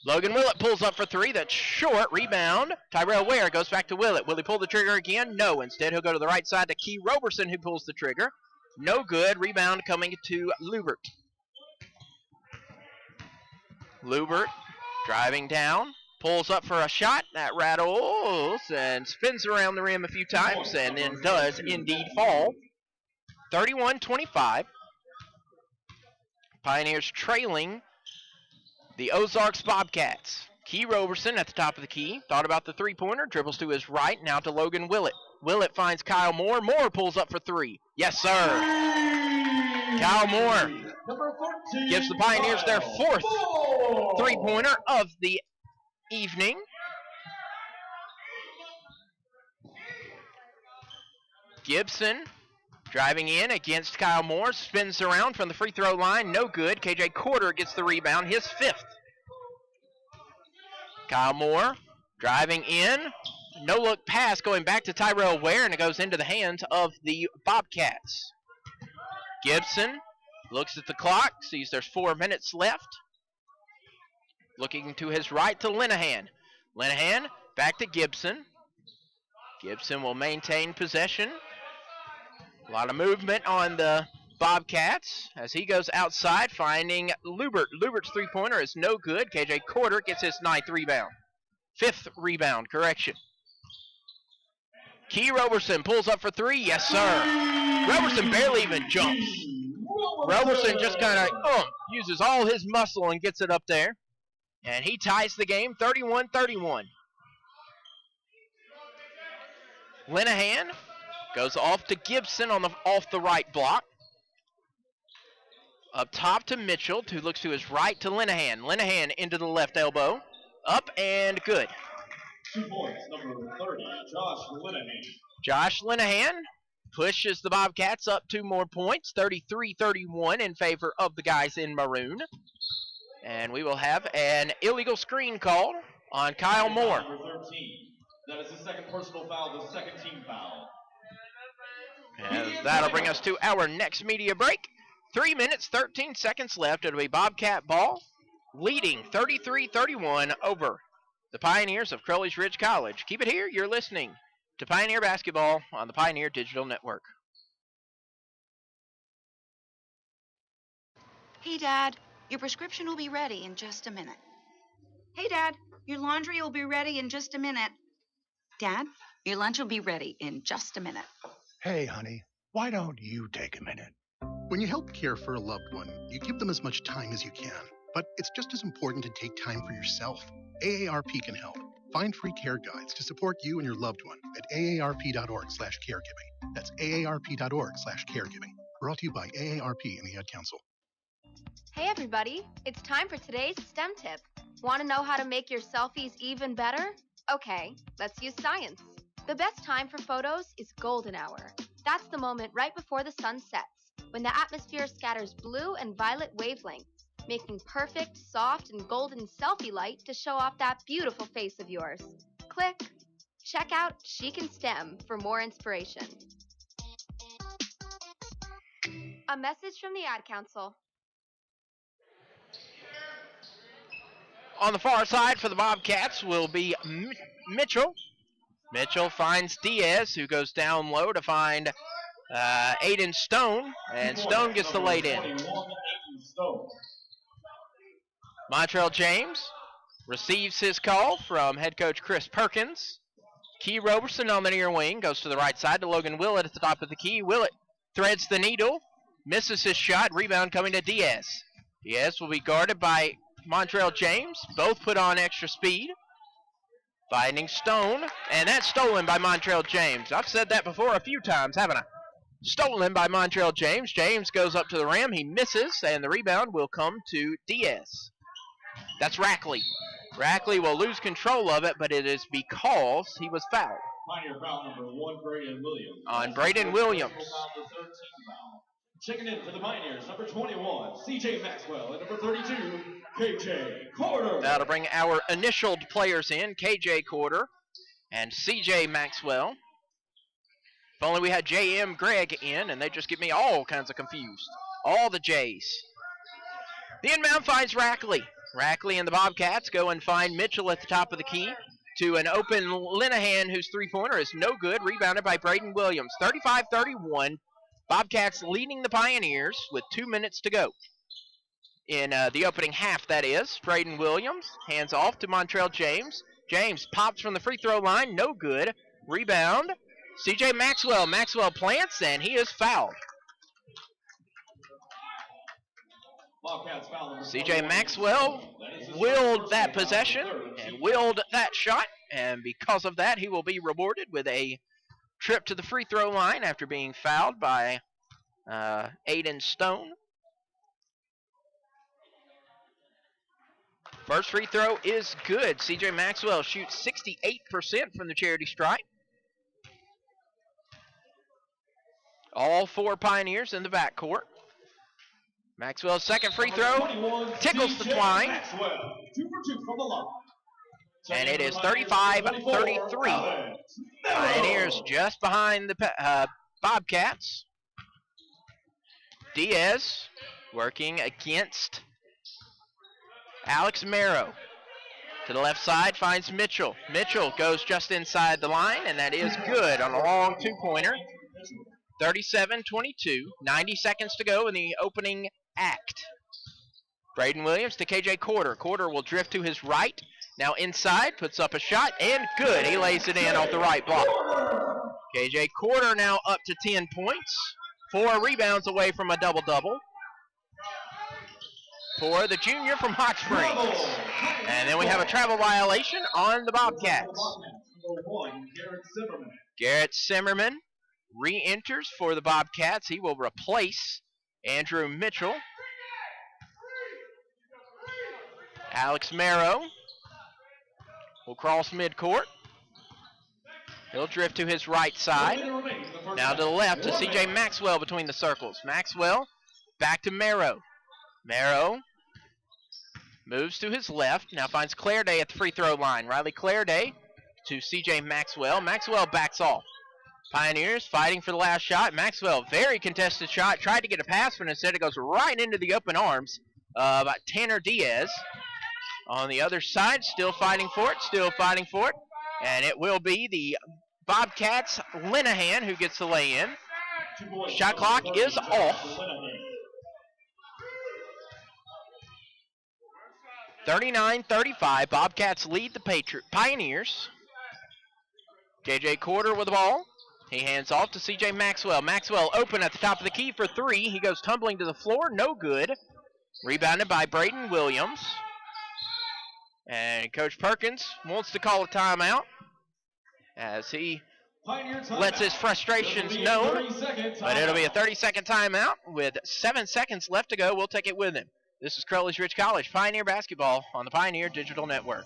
Logan Willett pulls up for three. That's short. Rebound. Tyrell Ware goes back to Willett. Will he pull the trigger again? No. Instead, he'll go to the right side to Key Roberson, who pulls the trigger. No good. Rebound coming to Lubert. Lubert driving down. Pulls up for a shot. That rattles and spins around the rim a few times and then does indeed fall. 31-25. Pioneers trailing the Ozarks Bobcats. Key Roberson at the top of the key. Thought about the three-pointer. Dribbles to his right. Now to Logan Willett. Willett finds Kyle Moore. Moore pulls up for three. Yes, sir. Kyle Moore gives the Pioneers their fourth three-pointer of the evening. Gibson driving in against Kyle Moore. Spins around from the free throw line. No good. KJ Corder gets the rebound. His fifth. Kyle Moore driving in. No look pass going back to Tyrell Ware, and it goes into the hands of the Bobcats. Gibson looks at the clock, sees there's 4 minutes left. Looking to his right to Linehan. Linehan back to Gibson. Gibson will maintain possession. A lot of movement on the Bobcats as he goes outside, finding Lubert. Lubert's three-pointer is no good. KJ Corder gets his fifth rebound, correction. Key Roberson pulls up for three. Yes, sir. Roberson barely even jumps. Roberson just kind of uses all his muscle and gets it up there. And he ties the game 31-31. Linehan goes off to Gibson on off the right block. Up top to Mitchell, who looks to his right to Linehan. Linehan into the left elbow. Up and good. 2 points, number 30, Josh Linehan. Josh Linehan pushes the Bobcats up 2 more points, 33-31 in favor of the guys in maroon. And we will have an illegal screen called on Kyle Moore. Number 13. That is his second personal foul, the second team foul. And that'll bring us to our next media break. 3 minutes, 13 seconds left. It'll be Bobcat ball, leading 33-31 over the Pioneers of Crowley's Ridge College. Keep it here. You're listening to Pioneer Basketball on the Pioneer Digital Network. Hey, Dad, your prescription will be ready in just a minute. Hey, Dad, your laundry will be ready in just a minute. Dad, your lunch will be ready in just a minute. Hey, honey, why don't you take a minute? When you help care for a loved one, you give them as much time as you can. But it's just as important to take time for yourself. AARP can help. Find free care guides to support you and your loved one at aarp.org/caregiving. That's aarp.org/caregiving. Brought to you by AARP and the Ad Council. Hey everybody, it's time for today's STEM tip. Want to know how to make your selfies even better? Okay, let's use science. The best time for photos is golden hour. That's the moment right before the sun sets, when the atmosphere scatters blue and violet wavelengths, making perfect, soft, and golden selfie light to show off that beautiful face of yours. Click. Check out Chic and STEM for more inspiration. A message from the Ad Council. On the far side for the Bobcats will be Mitchell. Mitchell finds Diaz, who goes down low to find Aiden Stone, and Stone gets the laid in. Montrell James receives his call from head coach Chris Perkins. Key Roberson on the near wing goes to the right side to Logan Willett at the top of the key. Willett threads the needle, misses his shot, rebound coming to Diaz. Diaz will be guarded by Montrell James, both put on extra speed. Finding Stone, and that's stolen by Montrell James. I've said that before a few times, haven't I? Stolen by Montrell James. James goes up to the rim, he misses, and the rebound will come to Diaz. That's Rackley. Rackley will lose control of it, but it is because he was fouled. Pioneer foul number 1, Braden Williams. On Braden Williams. Checking in for the Pioneers, number 21, CJ Maxwell, and number 32, KJ Corder. That'll bring our initialed players in, KJ Corder and CJ Maxwell. If only we had JM Gregg in, and they just get me all kinds of confused. All the J's. The inbound finds Rackley. Rackley and the Bobcats go and find Mitchell at the top of the key to an open Linehan, whose three-pointer is no good, rebounded by Braden Williams. 35-31. Bobcats leading the Pioneers with 2 minutes to go. In the opening half, that is. Braden Williams hands off to Montrell James. James pops from the free throw line, no good. Rebound, CJ Maxwell. Maxwell plants, and he is fouled. CJ Maxwell willed that possession and willed that shot, and because of that, he will be rewarded with a trip to the free throw line after being fouled by Aiden Stone. First free throw is good. CJ Maxwell shoots 68% from the charity stripe. All 4 Pioneers in the backcourt. Maxwell's second free throw tickles the twine. Maxwell, 2 for 2 from the line. And it is 35-33. Pioneers just behind the Bobcats. Diaz working against Alex Merrow. To the left side finds Mitchell. Mitchell goes just inside the line, and that is good on a long two-pointer. 37-22, 90 seconds to go in the opening act. Braden Williams to KJ Corder. Corder will drift to his right. Now inside, puts up a shot, and good. He lays it in off the right block. KJ Corder now up to 10 points. 4 rebounds away from a double-double for the junior from Hot Springs. And then we have a travel violation on the Bobcats. Garrett Zimmerman re-enters for the Bobcats. He will replace Andrew Mitchell. Alex Merrow will cross midcourt. He'll drift to his right side. Now to the left to C.J. Maxwell between the circles. Maxwell back to Merrow. Merrow moves to his left. Now finds Clairday at the free throw line. Riley Clairday to C.J. Maxwell. Maxwell backs off. Pioneers fighting for the last shot. Maxwell, very contested shot. Tried to get a pass, but instead it goes right into the open arms of Tanner Diaz. On the other side, still fighting for it. And it will be the Bobcats' Linehan who gets the lay-in. Shot clock is off. 39-35, Bobcats lead the Pioneers. J.J. Corder with the ball. He hands off to C.J. Maxwell. Maxwell open at the top of the key for three. He goes tumbling to the floor. No good. Rebounded by Braden Williams. And Coach Perkins wants to call a timeout as he lets his frustrations known. But it'll be a 30-second timeout with 7 seconds left to go. We'll take it with him. This is Crowley's Ridge College Pioneer basketball on the Pioneer Digital Network.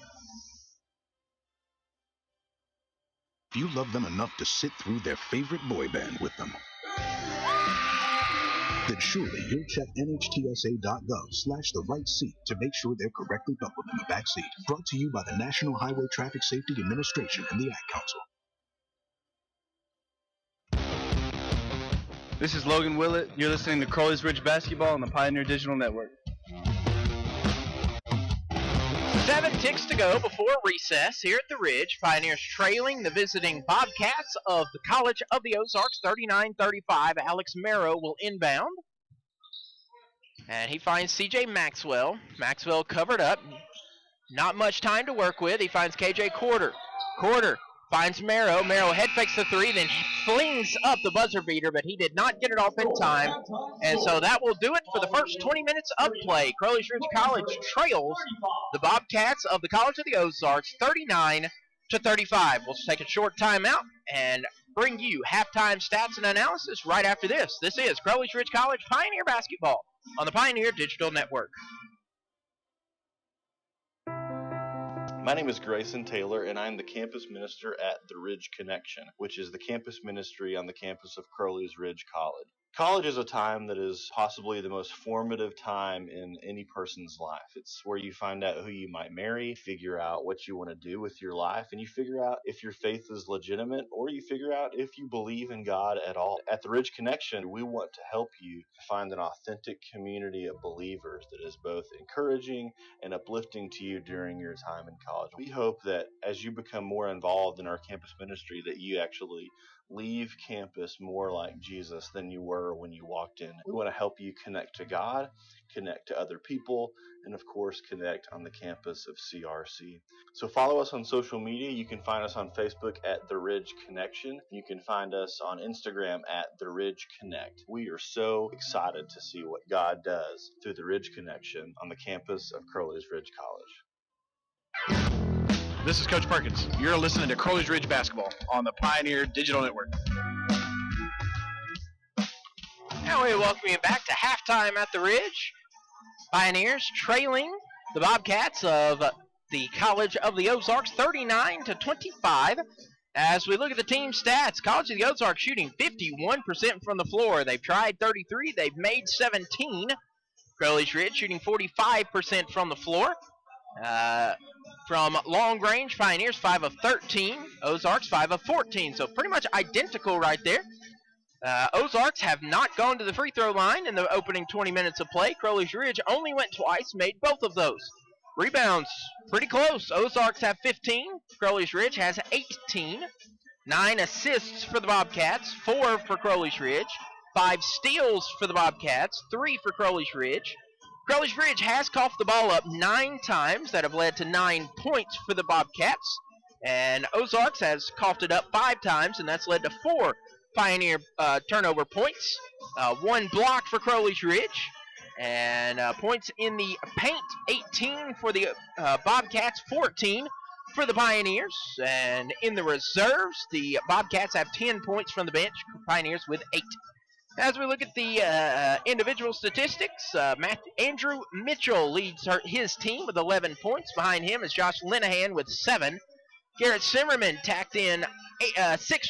If you love them enough to sit through their favorite boy band with them, then surely you'll check nhtsa.gov/the right seat to make sure they're correctly buckled in the back seat. Brought to you by the National Highway Traffic Safety Administration and the Ad Council. This is Logan Willett. You're listening to Crowley's Ridge Basketball on the Pioneer Digital Network. 7 ticks to go before recess here at the Ridge. Pioneers trailing the visiting Bobcats of the College of the Ozarks, 39-35. Alex Merrow will inbound. And he finds C.J. Maxwell. Maxwell covered up. Not much time to work with. He finds K.J. Corder. Corder finds Merrow. Merrow head fakes the three, then flings up the buzzer beater, but he did not get it off in time. And so that will do it for the first 20 minutes of play. Crowley's Ridge College trails the Bobcats of the College of the Ozarks 39-35. We'll take a short timeout and bring you halftime stats and analysis right after this. This is Crowley's Ridge College Pioneer basketball on the Pioneer Digital Network. My name is Grayson Taylor, and I'm the campus minister at The Ridge Connection, which is the campus ministry on the campus of Crowley's Ridge College. College is a time that is possibly the most formative time in any person's life. It's where you find out who you might marry, figure out what you want to do with your life, and you figure out if your faith is legitimate, or you figure out if you believe in God at all. At The Ridge Connection, we want to help you find an authentic community of believers that is both encouraging and uplifting to you during your time in college. We hope that as you become more involved in our campus ministry, that you actually leave campus more like Jesus than you were when you walked in. We want to help you connect to God, connect to other people, and of course connect on the campus of CRC. So follow us on social media. You can find us on Facebook at The Ridge Connection. You can find us on Instagram at The Ridge Connect. We are so excited to see what God does through The Ridge Connection on the campus of Crowley's Ridge College. This is Coach Perkins. You're listening to Crowley's Ridge Basketball on the Pioneer Digital Network. Now we welcome you back to halftime at the Ridge. Pioneers trailing the Bobcats of the College of the Ozarks 39-25. As we look at the team stats, College of the Ozarks shooting 51% from the floor. They've tried 33. They've made 17. Crowley's Ridge shooting 45% from the floor. From long range, Pioneers 5 of 13, Ozarks 5 of 14, so pretty much identical right there. Ozarks have not gone to the free throw line in the opening 20 minutes of play. Crowley's Ridge only went twice, made both of those. Rebounds, pretty close. Ozarks have 15, Crowley's Ridge has 18. 9 assists for the Bobcats, 4 for Crowley's Ridge. 5 steals for the Bobcats, 3 for Crowley's Ridge. Crowley's Ridge has coughed the ball up 9 times. That have led to 9 points for the Bobcats. And Ozarks has coughed it up 5 times, and that's led to 4 Pioneer turnover points. 1 block for Crowley's Ridge. And points in the paint, 18 for the Bobcats, 14 for the Pioneers. And in the reserves, the Bobcats have 10 points from the bench. Pioneers with 8. As we look at the individual statistics, Andrew Mitchell leads his team with 11 points. Behind him is Josh Linehan with 7. Garrett Zimmerman tacked in 6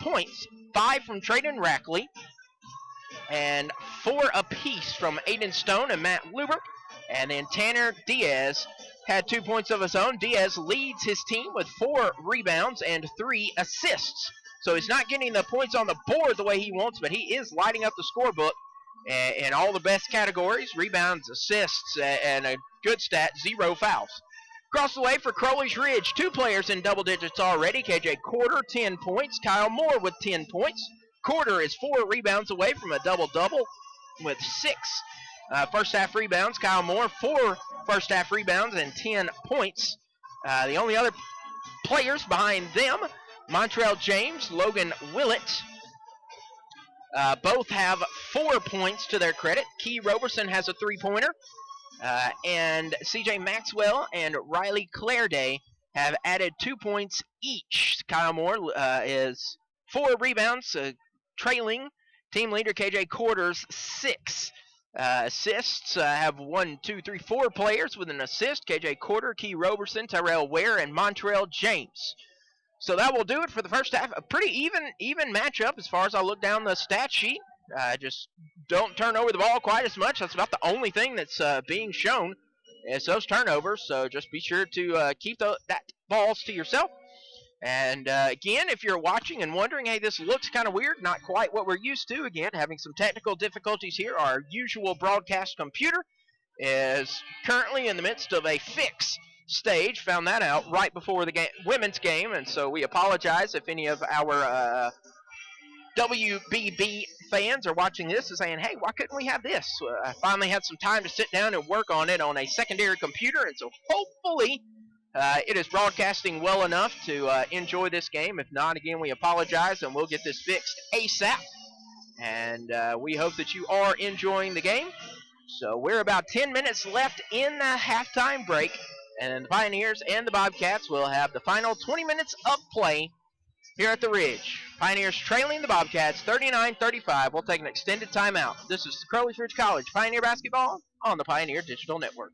points, 5 from Traden Rackley, and 4 apiece from Aiden Stone and Matt Luber. And then Tanner Diaz had 2 points of his own. Diaz leads his team with 4 rebounds and 3 assists. So he's not getting the points on the board the way he wants, but he is lighting up the scorebook in all the best categories, rebounds, assists, and a good stat, 0 fouls. Across the way for Crowley's Ridge, 2 players in double digits already. KJ Quarter, 10 points. Kyle Moore with 10 points. Quarter is 4 rebounds away from a double-double with 6 first-half rebounds. Kyle Moore, 4 first-half rebounds and 10 points. The only other players behind them, Montrell James, Logan Willett, both have 4 points to their credit. Key Roberson has a 3-pointer. And C.J. Maxwell and Riley Clairday have added 2 points each. Kyle Moore is 4 rebounds, trailing team leader KJ Quarters 6. Assists have 4 players with an assist. KJ Quarter, Key Roberson, Tyrell Ware, and Montrell James. So that will do it for the first half. A pretty even matchup as far as I look down the stat sheet. Just don't turn over the ball quite as much. That's about the only thing that's being shown is those turnovers. So just be sure to keep that balls to yourself. And again, if you're watching and wondering, hey, this looks kind of weird, not quite what we're used to. Again, having some technical difficulties here. Our usual broadcast computer is currently in the midst of a fix stage. Found that out right before the women's game, and so we apologize if any of our WBB fans are watching this and saying, hey, why couldn't we have this? I finally had some time to sit down and work on it on a secondary computer, and so hopefully it is broadcasting well enough to enjoy this game. If not, again, we apologize, and we'll get this fixed ASAP. And we hope that you are enjoying the game. So we're about 10 minutes left in the halftime break, and the Pioneers and the Bobcats will have the final 20 minutes of play here at the Ridge. Pioneers trailing the Bobcats 39-35. We'll take an extended timeout. This is Crowley's Ridge College Pioneer Basketball on the Pioneer Digital Network.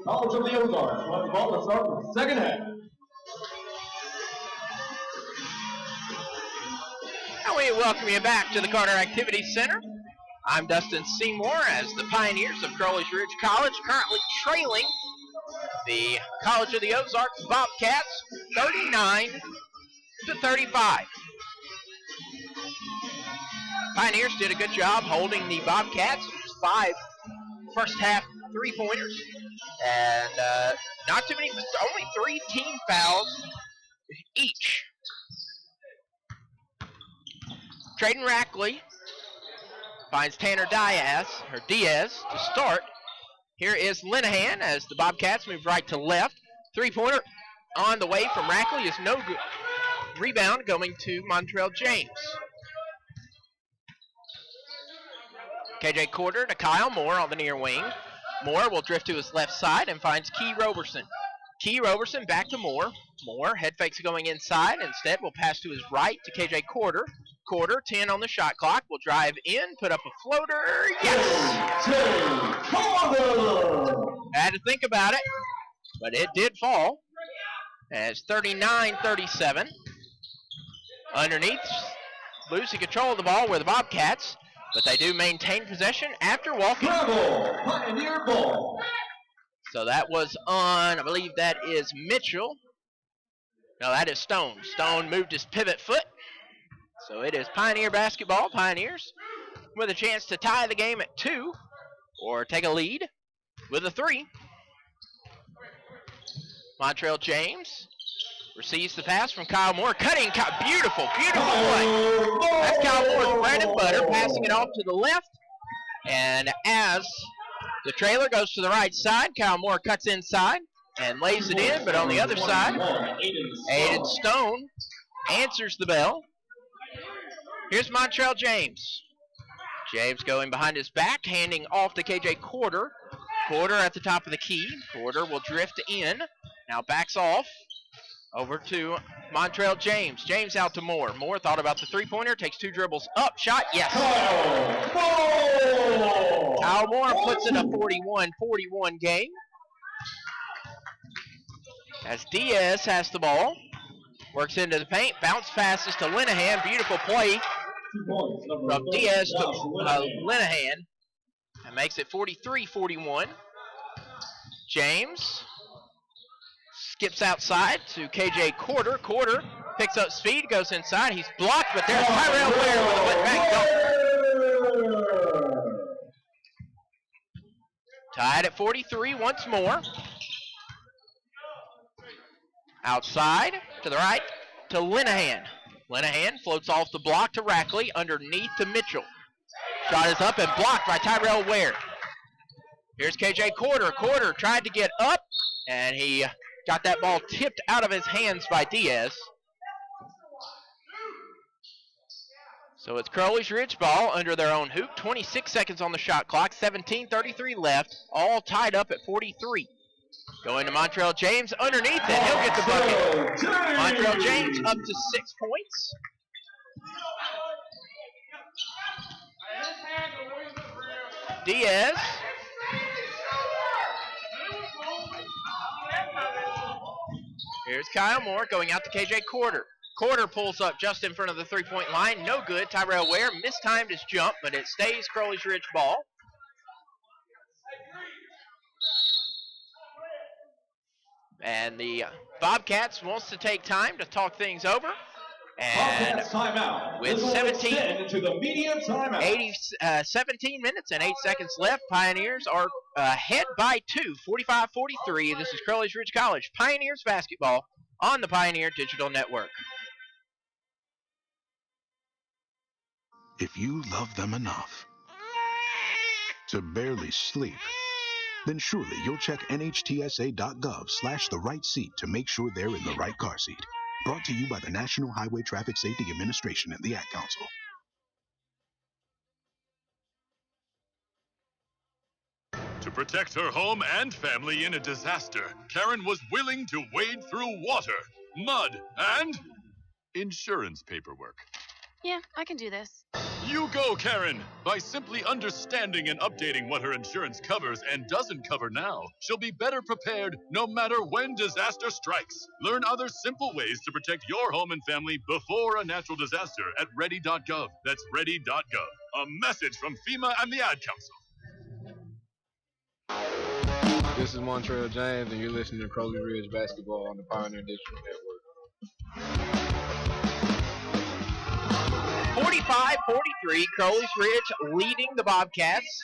College of the Ozarks wants the ball to start the second half. And we welcome you back to the Carter Activity Center. I'm Dustin Seymour as the Pioneers of Crowley's Ridge College currently trailing the College of the Ozarks Bobcats 39-35. Pioneers did a good job holding the Bobcats. 5 first half three-pointers. And not too many, only 3 team fouls each. Traden Rackley finds Tanner Diaz to start. Here is Linehan as the Bobcats move right to left. Three-pointer on the way from Rackley is no good. Rebound going to Montrell James. KJ Corder to Kyle Moore on the near wing. Moore will drift to his left side and finds Key Roberson. Key Roberson back to Moore. Moore head fakes going inside. Instead will pass to his right to KJ Corder. Corder, 10 on the shot clock, will drive in, put up a floater. Yes! I had to think about it, but it did fall. And it's 39-37. Underneath, losing control of the ball were the Bobcats, but they do maintain possession after walking. Pioneer ball. So that was on, I believe that is Mitchell. No, that is Stone. Stone moved his pivot foot. So it is Pioneer basketball. Pioneers with a chance to tie the game at 2 or take a lead with a 3. Montrell James receives the pass from Kyle Moore. Cutting, beautiful play. That's Kyle Moore's bread and butter, passing it off to the left. And as the trailer goes to the right side, Kyle Moore cuts inside and lays it in, but on the other side, Aiden Stone answers the bell. Here's Montrell James. James going behind his back, handing off to KJ Corder. Corder at the top of the key. Corder will drift in. Now backs off over to Montrell James. James out to Moore. Moore thought about the three-pointer, takes 2 dribbles up. Shot, yes. Kyle Moore puts in a 41-41 game. As Diaz has the ball. Works into the paint, bounce passes to Linehan. Beautiful play from Diaz to Linehan. And makes it 43-41. James skips outside to KJ Corder. Corder picks up speed, goes inside. He's blocked, but there's Tyrell Ware with a wet-back dunk. Tied at 43 once more. Outside, to the right, to Linehan. Linehan floats off the block to Rackley, underneath to Mitchell. Shot is up and blocked by Tyrell Ware. Here's KJ Corder. Corder tried to get up, and he got that ball tipped out of his hands by Diaz. So it's Crowley's Ridge ball under their own hoop. 26 seconds on the shot clock, 17:33 left, all tied up at 43. Going to Montrell James underneath, and he'll get the bucket. Montrell James up to 6 points. Diaz. Here's Kyle Moore going out to KJ Corder. Corder pulls up just in front of the three-point line. No good. Tyrell Ware mistimed his jump, but it stays Crowley's Ridge ball. And the Bobcats wants to take time to talk things over. And timeout. With 17 minutes and 8 seconds left, Pioneers are ahead by 2, 45-43. This is Crowley's Ridge College Pioneers basketball on the Pioneer Digital Network. If you love them enough to barely sleep, then surely you'll check nhtsa.gov/the-right-seat to make sure they're in the right car seat. Brought to you by the National Highway Traffic Safety Administration and the Ad Council. To protect her home and family in a disaster, Karen was willing to wade through water, mud, and insurance paperwork. Yeah, I can do this. You go, Karen! By simply understanding and updating what her insurance covers and doesn't cover now, she'll be better prepared no matter when disaster strikes. Learn other simple ways to protect your home and family before a natural disaster at ready.gov. That's ready.gov. A message from FEMA and the Ad Council. This is Montrell James, and you're listening to Crowley Ridge Basketball on the Pioneer Digital Network. 45-43, Crowley's Ridge leading the Bobcats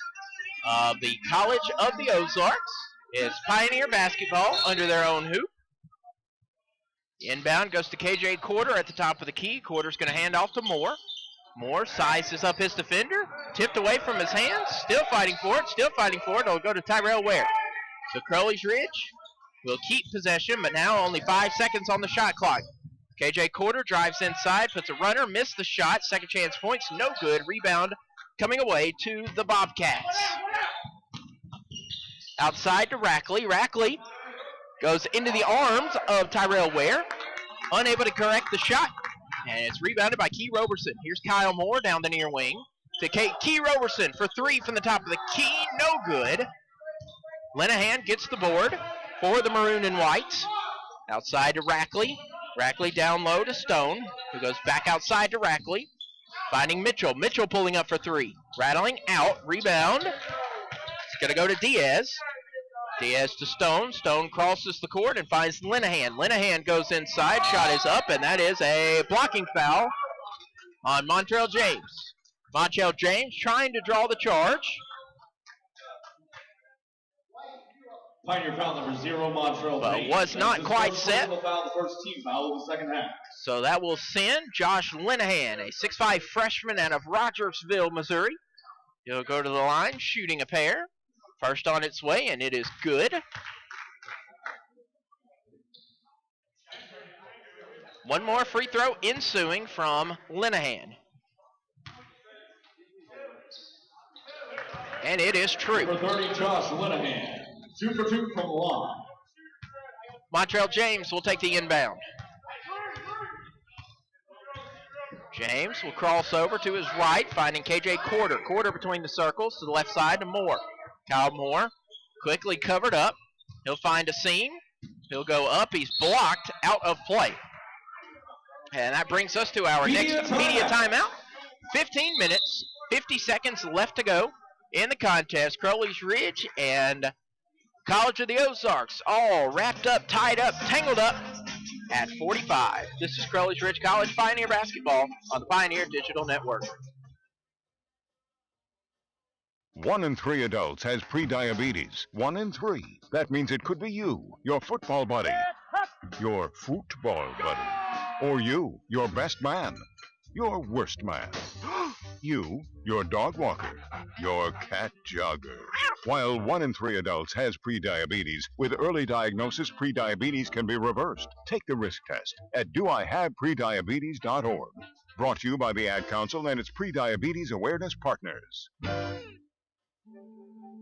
of the College of the Ozarks. It's Pioneer basketball under their own hoop. Inbound goes to KJ Quarter at the top of the key. Quarter's going to hand off to Moore. Moore sizes up his defender, tipped away from his hands, still fighting for it. It'll go to Tyrell Ware. So Crowley's Ridge will keep possession, but now only 5 seconds on the shot clock. KJ Quarter drives inside, puts a runner, missed the shot. Second chance points, no good. Rebound coming away to the Bobcats. Outside to Rackley. Rackley goes into the arms of Tyrell Ware. Unable to correct the shot. And it's rebounded by Key Roberson. Here's Kyle Moore down the near wing to Key Roberson for three from the top of the key. No good. Linehan gets the board for the maroon and whites. Outside to Rackley. Rackley down low to Stone, who goes back outside to Rackley. Finding Mitchell. Mitchell pulling up for three. Rattling out. Rebound. It's going to go to Diaz. Diaz to Stone. Stone crosses the court and finds Linehan. Linehan goes inside. Shot is up, and that is a blocking foul on Montrell James. Montrell James trying to draw the charge. Pioneer foul number 0, Montrell. But was not quite set. Foul, the first team foul of the second half. So that will send Josh Linehan, a 6'5 freshman out of Rogersville, Missouri. He'll go to the line, shooting a pair. First on its way, and it is good. One more free throw ensuing from Linehan. And it is true. Number 30, Josh Linehan. 2 for 2 from the line. Montrell James will take the inbound. James will cross over to his right, finding KJ Quarter. Quarter between the circles to the left side to Moore. Kyle Moore quickly covered up. He'll find a seam. He'll go up. He's blocked out of play. And that brings us to our next media timeout. 15 minutes, 50 seconds left to go in the contest. Crowley's Ridge and College of the Ozarks all wrapped up, tied up, tangled up at 45. This is Crowley's Ridge College Pioneer basketball on the Pioneer Digital Network. 1 in 3 adults has prediabetes. 1 in 3. That means it could be you, your football buddy, your football buddy, or you, your best man, your worst man, you, your dog walker, your cat jogger. While 1 in 3 adults has prediabetes, with early diagnosis, prediabetes can be reversed. Take the risk test at doihaveprediabetes.org. Brought to you by the Ad Council and its prediabetes awareness partners.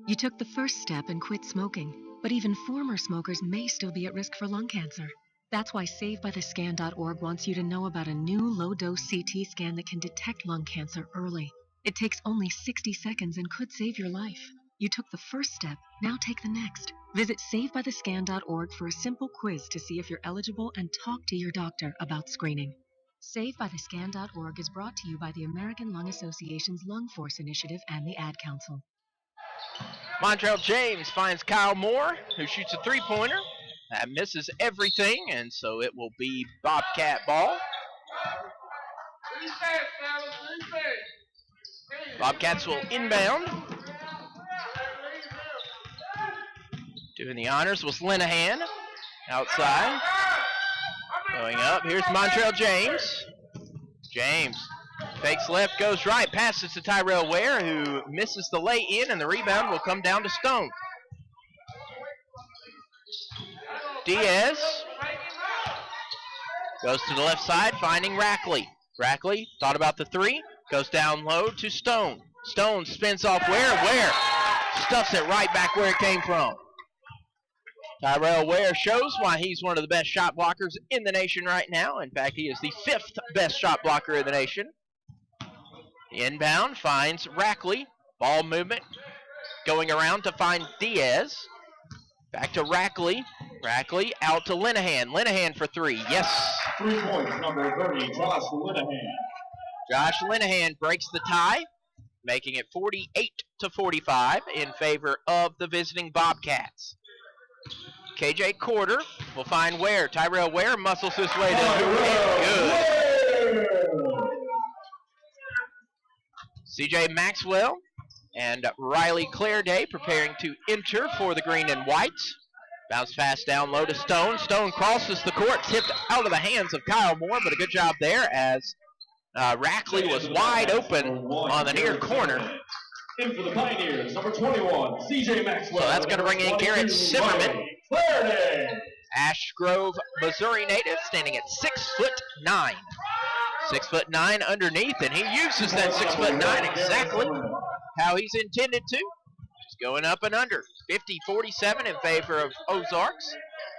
You took the first step and quit smoking, but even former smokers may still be at risk for lung cancer. That's why SaveByTheScan.org wants you to know about a new low-dose CT scan that can detect lung cancer early. It takes only 60 seconds and could save your life. You took the first step, now take the next. Visit SaveByTheScan.org for a simple quiz to see if you're eligible and talk to your doctor about screening. SaveByTheScan.org is brought to you by the American Lung Association's Lung Force Initiative and the Ad Council. Montrell James finds Kyle Moore, who shoots a three-pointer. That misses everything, and so it will be Bobcat ball. Bobcats will inbound. Doing the honors was Linehan. Outside. Going up. Here's Montrell James. James fakes left, goes right, passes to Tyrell Ware, who misses the lay-in, and the rebound will come down to Stone. Diaz goes to the left side, finding Rackley. Rackley thought about the three, goes down low to Stone. Stone spins off Ware stuffs it right back where it came from. Tyrell Ware shows why he's one of the best shot blockers in the nation right now. In fact, he is the 5th best shot blocker in the nation. The inbound finds Rackley. Ball movement going around to find Diaz. Back to Rackley. Rackley out to Linehan. Linehan for three. Yes. 3 points, number 30, Josh Linehan. Josh Linehan breaks the tie, making it 48-45 in favor of the visiting Bobcats. KJ Quarter will find Ware. Tyrell Ware muscles his way to good. CJ Maxwell and Riley Clairday preparing to enter for the green and whites. Bounce pass down low to Stone. Stone crosses the court, tipped out of the hands of Kyle Moore, but a good job there as Rackley was wide open on the near corner. In for the Pioneers, number 21, CJ Maxwell. So that's going to bring in Garrett Zimmerman. Ash Grove, Missouri native, standing at 6'9". 6'9" underneath, and he uses that 6'9" exactly how he's intended to. Just going up and under. 50-47 in favor of Ozarks.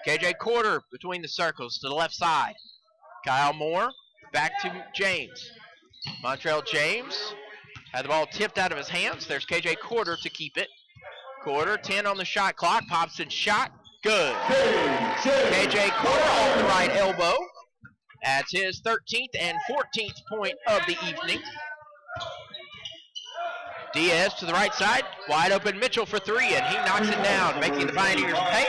KJ Quarter between the circles to the left side. Kyle Moore back to James. Montrell James had the ball tipped out of his hands. There's KJ Quarter to keep it. Quarter, 10 on the shot clock. Popson shot. Good. KJ Quarter off the right elbow. That's his 13th and 14th point of the evening. Diaz to the right side. Wide open Mitchell for three, and he knocks it down, making the Pioneers pay.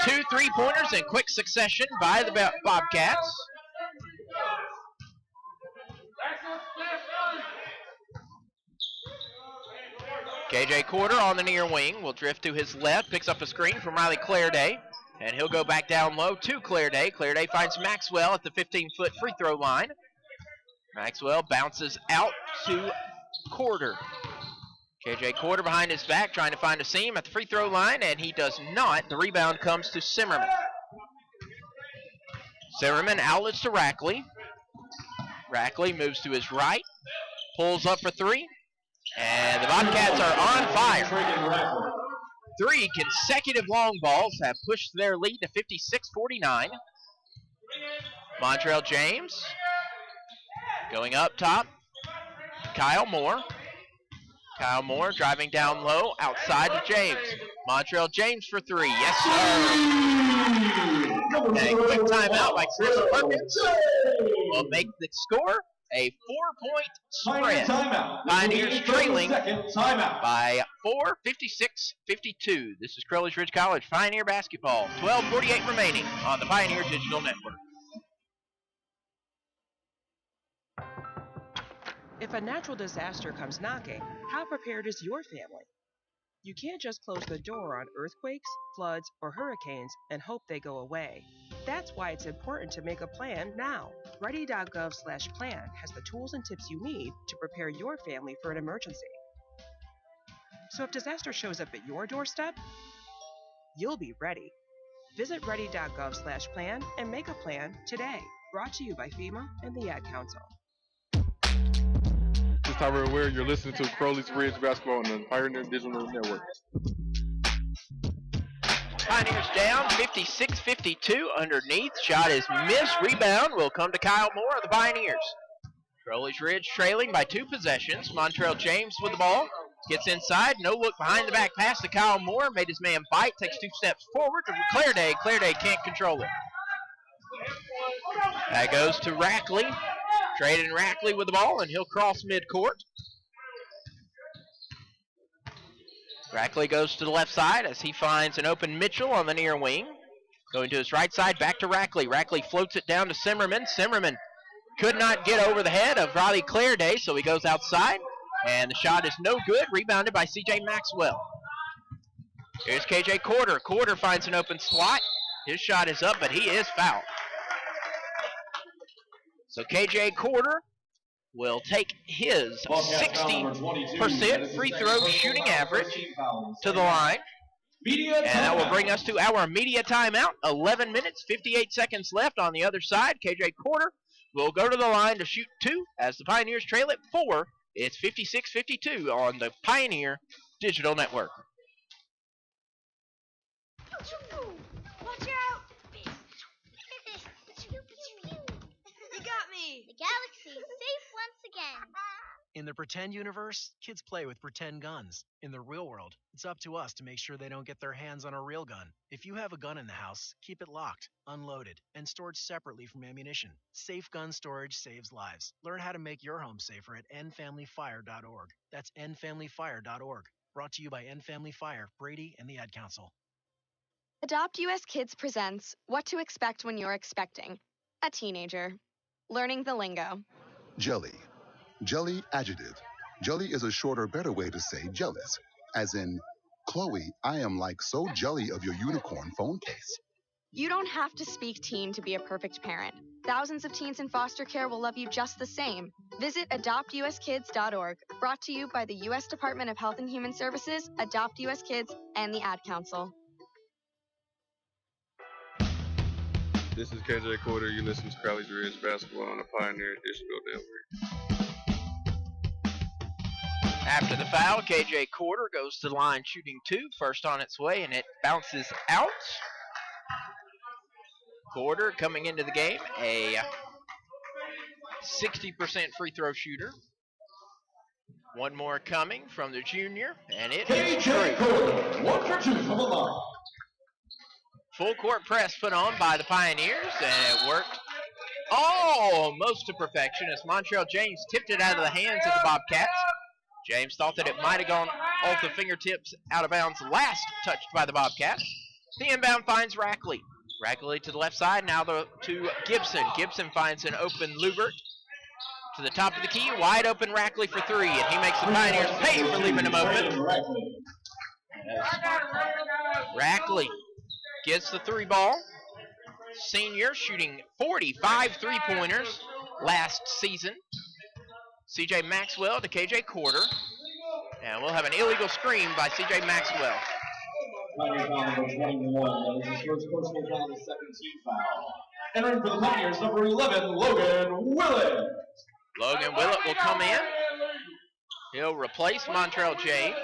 2 3-pointers in quick succession by the Bobcats. KJ Quarter on the near wing will drift to his left, picks up a screen from Riley Clairday, and he'll go back down low to Clairday. Clairday finds Maxwell at the 15-foot free throw line. Maxwell bounces out to Quarter. KJ Quarter behind his back, trying to find a seam at the free throw line, and he does not. The rebound comes to Zimmerman. Zimmerman outlets to Rackley. Rackley moves to his right, pulls up for three, and the Bobcats are on fire. 3 consecutive long balls have pushed their lead to 56-49. Montrell James going up top. Kyle Moore. Kyle Moore driving down low, outside to James. Montrell James for three. Yes, sir. And a quick timeout by Chris Perkins will make the score a 4-point spread. Pioneers trailing by 4, 56-52. This is Crowley's Ridge College Pioneer basketball. 12:48 remaining on the Pioneer Digital Network. If a natural disaster comes knocking, how prepared is your family? You can't just close the door on earthquakes, floods, or hurricanes and hope they go away. That's why it's important to make a plan now. Ready.gov/plan has the tools and tips you need to prepare your family for an emergency. So if disaster shows up at your doorstep, you'll be ready. Visit ready.gov/plan and make a plan today. Brought to you by FEMA and the Ad Council. This is Tyrell Ware. You're listening to Crowley's Ridge Basketball on the Pioneer Digital Network. Pioneers down 56-52 underneath. Shot is missed. Rebound will come to Kyle Moore of the Pioneers. Crowley's Ridge trailing by 2 possessions. Montrell James with the ball. Gets inside. No look behind the back pass to Kyle Moore. Made his man bite. Takes 2 steps forward to Clairday. Clairday can't control it. That goes to Rackley. Traden Rackley with the ball, and he'll cross midcourt. Rackley goes to the left side as he finds an open Mitchell on the near wing. Going to his right side, back to Rackley. Rackley floats it down to Zimmerman. Zimmerman could not get over the head of Riley Clairday, so he goes outside, and the shot is no good. Rebounded by CJ Maxwell. Here's KJ Quarter. Quarter finds an open slot. His shot is up, but he is fouled. So KJ Quarter will take his 60% free throw shooting average to the line. And that will bring us to our media timeout. 11 minutes, 58 seconds left on the other side. KJ Quarter will go to the line to shoot 2 as the Pioneers trail at 4. It's 56-52 on the Pioneer Digital Network. Watch out! You got me! The galaxy's safe once again. In the pretend universe, kids play with pretend guns. In the real world, it's up to us to make sure they don't get their hands on a real gun. If you have a gun in the house, keep it locked, unloaded, and stored separately from ammunition. Safe gun storage saves lives. Learn how to make your home safer at endfamilyfire.org. That's endfamilyfire.org. Brought to you by End Family Fire, Brady, and the Ad Council. Adopt US Kids presents What to Expect When You're Expecting a Teenager. Learning the lingo. Jelly. Jelly adjective. Jelly is a shorter, better way to say jealous. As in, Chloe, I am like so jelly of your unicorn phone case. You don't have to speak teen to be a perfect parent. Thousands of teens in foster care will love you just the same. Visit adoptuskids.org. Brought to you by the U.S. Department of Health and Human Services, Adopt US Kids, and the Ad Council. This is KJ Quarter. You listen to Crowley's Ridge Basketball on the Pioneer Digital Network. After the foul, KJ Quarter goes to the line shooting two. First on its way, and it bounces out. Quarter coming into the game, a 60% free throw shooter. One more coming from the junior, and it is KJ Quarter, 1 for 2 from the line. Full court press put on by the Pioneers, and it worked almost to perfection as Montreal James tipped it out of the hands of the Bobcats. James thought that it might have gone off the fingertips out of bounds last touched by the Bobcats. The inbound finds Rackley. Rackley to the left side, now to Gibson. Gibson finds an open Lubert. To the top of the key, wide open Rackley for three, and he makes the Pioneers pay for leaving him open. Rackley gets the three ball. Senior shooting 45 three-pointers last season. C.J. Maxwell to K.J. Quarter. And we'll have an illegal screen by C.J. Maxwell. Pioneer foul number 21. That is his first personal foul, the 17th foul. Entering for the Pioneers, number 11, Logan Willett. Logan Willett will come in. He'll replace Montrell James.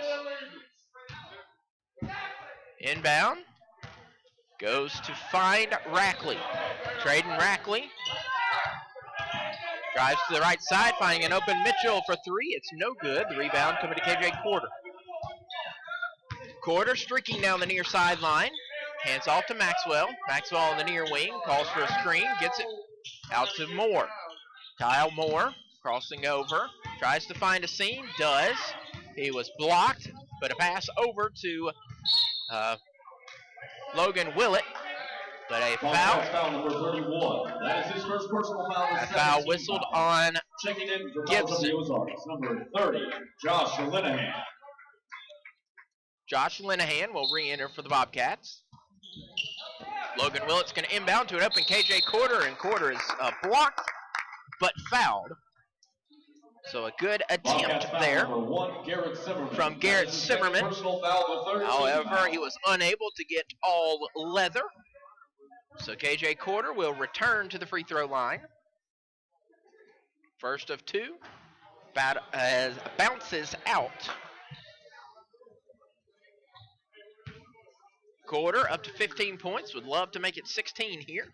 Inbound. Goes to find Rackley. Trading Rackley. Drives to the right side, finding an open Mitchell for three. It's no good. The rebound coming to KJ Quarter. Quarter streaking down the near sideline. Hands off to Maxwell. Maxwell on the near wing. Calls for a screen. Gets it out to Moore. Kyle Moore crossing over. Tries to find a seam. Does. He was blocked, but a pass over to Logan Willett. But a foul. Foul number 31. That is his first personal foul. A foul whistled on Checking in for Gibson. the Ozarks, number 30, Josh Linehan. Josh Linehan will re-enter for the Bobcats. Logan Willett's going to inbound to an open KJ Quarter, and Quarter is blocked, but fouled. So a good attempt there from Garrett Zimmerman. However, he was unable to get all leather. So KJ Quarter will return to the free throw line. First of two. Bounces out. Quarter up to 15 points. Would love to make it 16 here.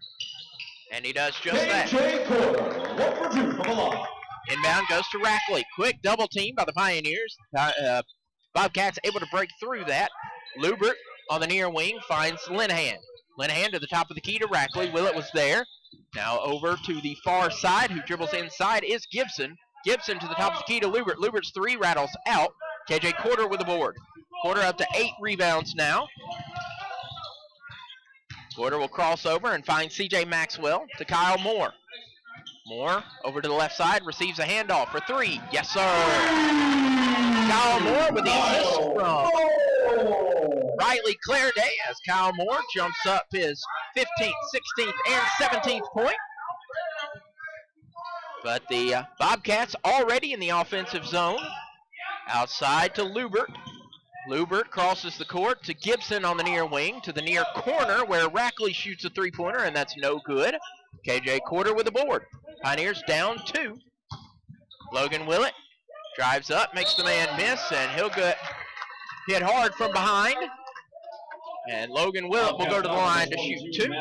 And he does just that. KJ Quarter, 1 for 2 from the line. Inbound goes to Rackley. Quick double team by the Pioneers. Bobcats able to break through that. Lubert on the near wing finds Linehan. Linehan to the top of the key to Rackley. Willett was there. Now over to the far side. Who dribbles inside is Gibson. Gibson to the top of the key to Lubert. Lubert's three rattles out. KJ Quarter with the board. Quarter up to 8 rebounds now. Quarter will cross over and find C.J. Maxwell to Kyle Moore. Moore over to the left side, receives a handoff for three. Yes, sir. Kyle Moore with the assist from Riley Clareday as Kyle Moore jumps up his 15th, 16th, and 17th point. But the Bobcats already in the offensive zone. Outside to Lubert. Lubert crosses the court to Gibson on the near wing to the near corner where Rackley shoots a three-pointer, and that's no good. KJ Quarter with the board. Pioneers down 2. Logan Willett drives up, makes the man miss, and he'll get hit hard from behind. And Logan Willett will go to the line to shoot 2.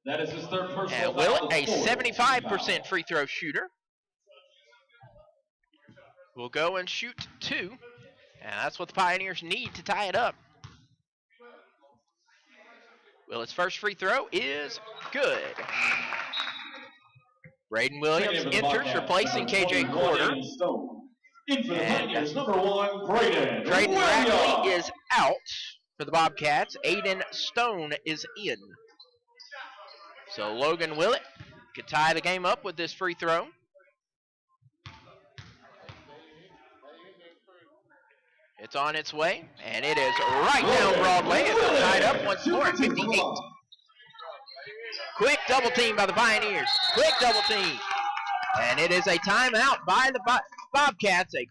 That is his third personal and Willett, a 75% free throw shooter. will go and shoot 2. And that's what the Pioneers need to tie it up. Willett's first free throw is good. Braden Williams enters, replacing KJ Porter. And number 1, Braden Bradley is out for the Bobcats. Aiden Stone is in. So Logan Willett could tie the game up with this free throw. It's on its way, and it is right down Broadway. It's tied up once more at 58. Quick double team by the Pioneers. Quick double team. And it is a timeout by the Bobcats. A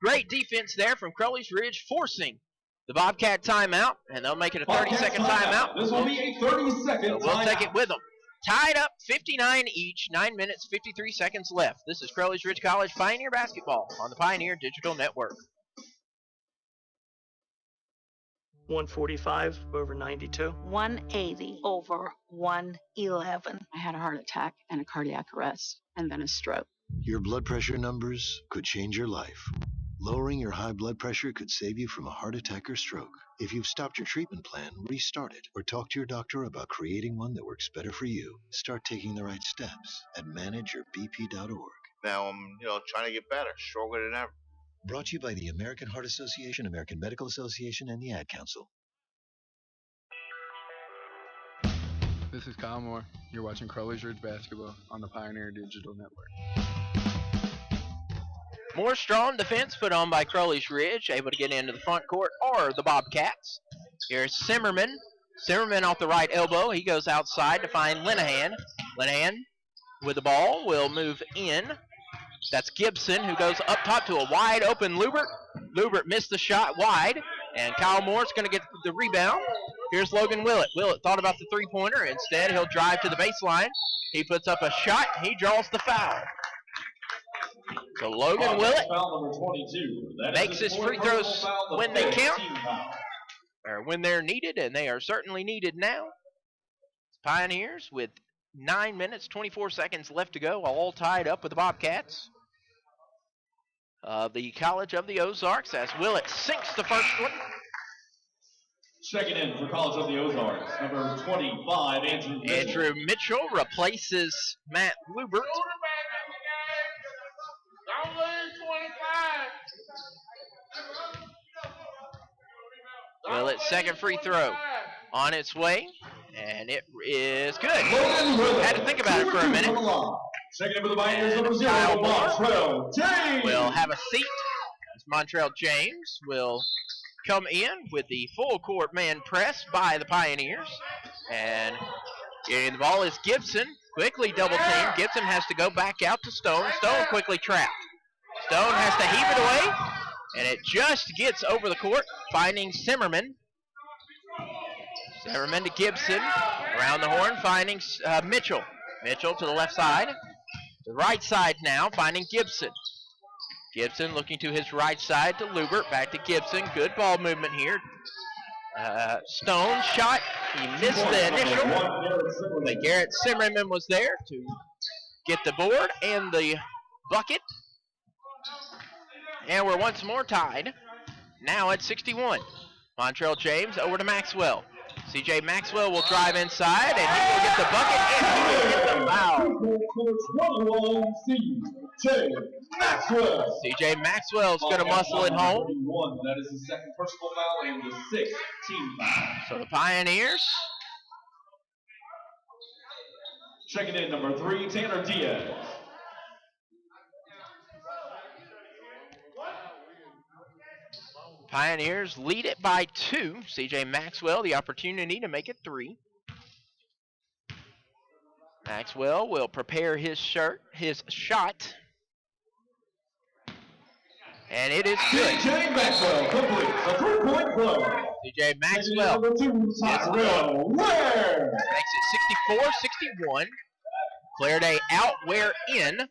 great defense there from Crowley's Ridge, forcing the Bobcat timeout, and they'll make it a 30-second timeout. This will be a 30-second timeout. We'll take it with them. Tied up 59 each, 9 minutes, 53 seconds left. This is Crowley's Ridge College Pioneer basketball on the Pioneer Digital Network. 145 over 92. 180 over 111. I had a heart attack and a cardiac arrest and then a stroke. Your blood pressure numbers could change your life. Lowering your high blood pressure could save you from a heart attack or stroke. If you've stopped your treatment plan, restart it or talk to your doctor about creating one that works better for you. Start taking the right steps at manageyourbp.org. Now I'm, trying to get better, stronger than ever. Brought to you by the American Heart Association, American Medical Association, and the Ad Council. This is Kyle Moore. You're watching Crowley's Ridge Basketball on the Pioneer Digital Network. More strong defense put on by Crowley's Ridge, able to get into the front court, or the Bobcats. Here's Simmerman. Simmerman off the right elbow. He goes outside to find Linehan. Linehan with the ball will move in. That's Gibson, who goes up top to a wide open Lubert. Lubert missed the shot wide, and Kyle Moore's going to get the rebound. Here's Logan Willett. Willett thought about the three-pointer. Instead, he'll drive to the baseline. He puts up a shot. He draws the foul. So Logan Willett makes his free throws when they count, or when they're needed, and they are certainly needed now. Pioneers with 9 minutes, 24 seconds left to go, all tied up with the Bobcats. The College of the Ozarks, as Willett sinks the first one. Checking in for College of the Ozarks, number 25, Andrew Mitchell. Andrew Mitchell replaces Matt Lubert. Willett's second free throw on its way, and it is good. Had to think about it for a minute. Checking in for the Pioneers, number 0, Montrell James. Will have a seat as Montrell James will come in with the full court man press by the Pioneers. And getting the ball is Gibson. Quickly double team. Gibson has to go back out to Stone. Stone quickly trapped. Stone has to heave it away, and it just gets over the court, finding Simmerman. Simmerman to Gibson. Around the horn, finding Mitchell. Mitchell to the left side. The right side now, finding Gibson. Gibson looking to his right side to Lubert. Back to Gibson. Good ball movement here. Stone shot. He missed the initial. But Garrett Simmerman was there to get the board and the bucket. And we're once more tied. Now at 61. Montrell James over to Maxwell. C.J. Maxwell will drive inside, and he will get the bucket, and he will get the foul. C.J. Maxwell's going to muscle it home. That is the second personal foul and the sixth team foul. So the Pioneers. Checking in, number 3, Tanner Diaz. Pioneers lead it by 2. C.J. Maxwell, the opportunity to make it 3. Maxwell will prepare his shot. And it is good. C.J. Maxwell completes a 3-point play. C.J. Maxwell makes it 64-61. Clairday out, Ware in.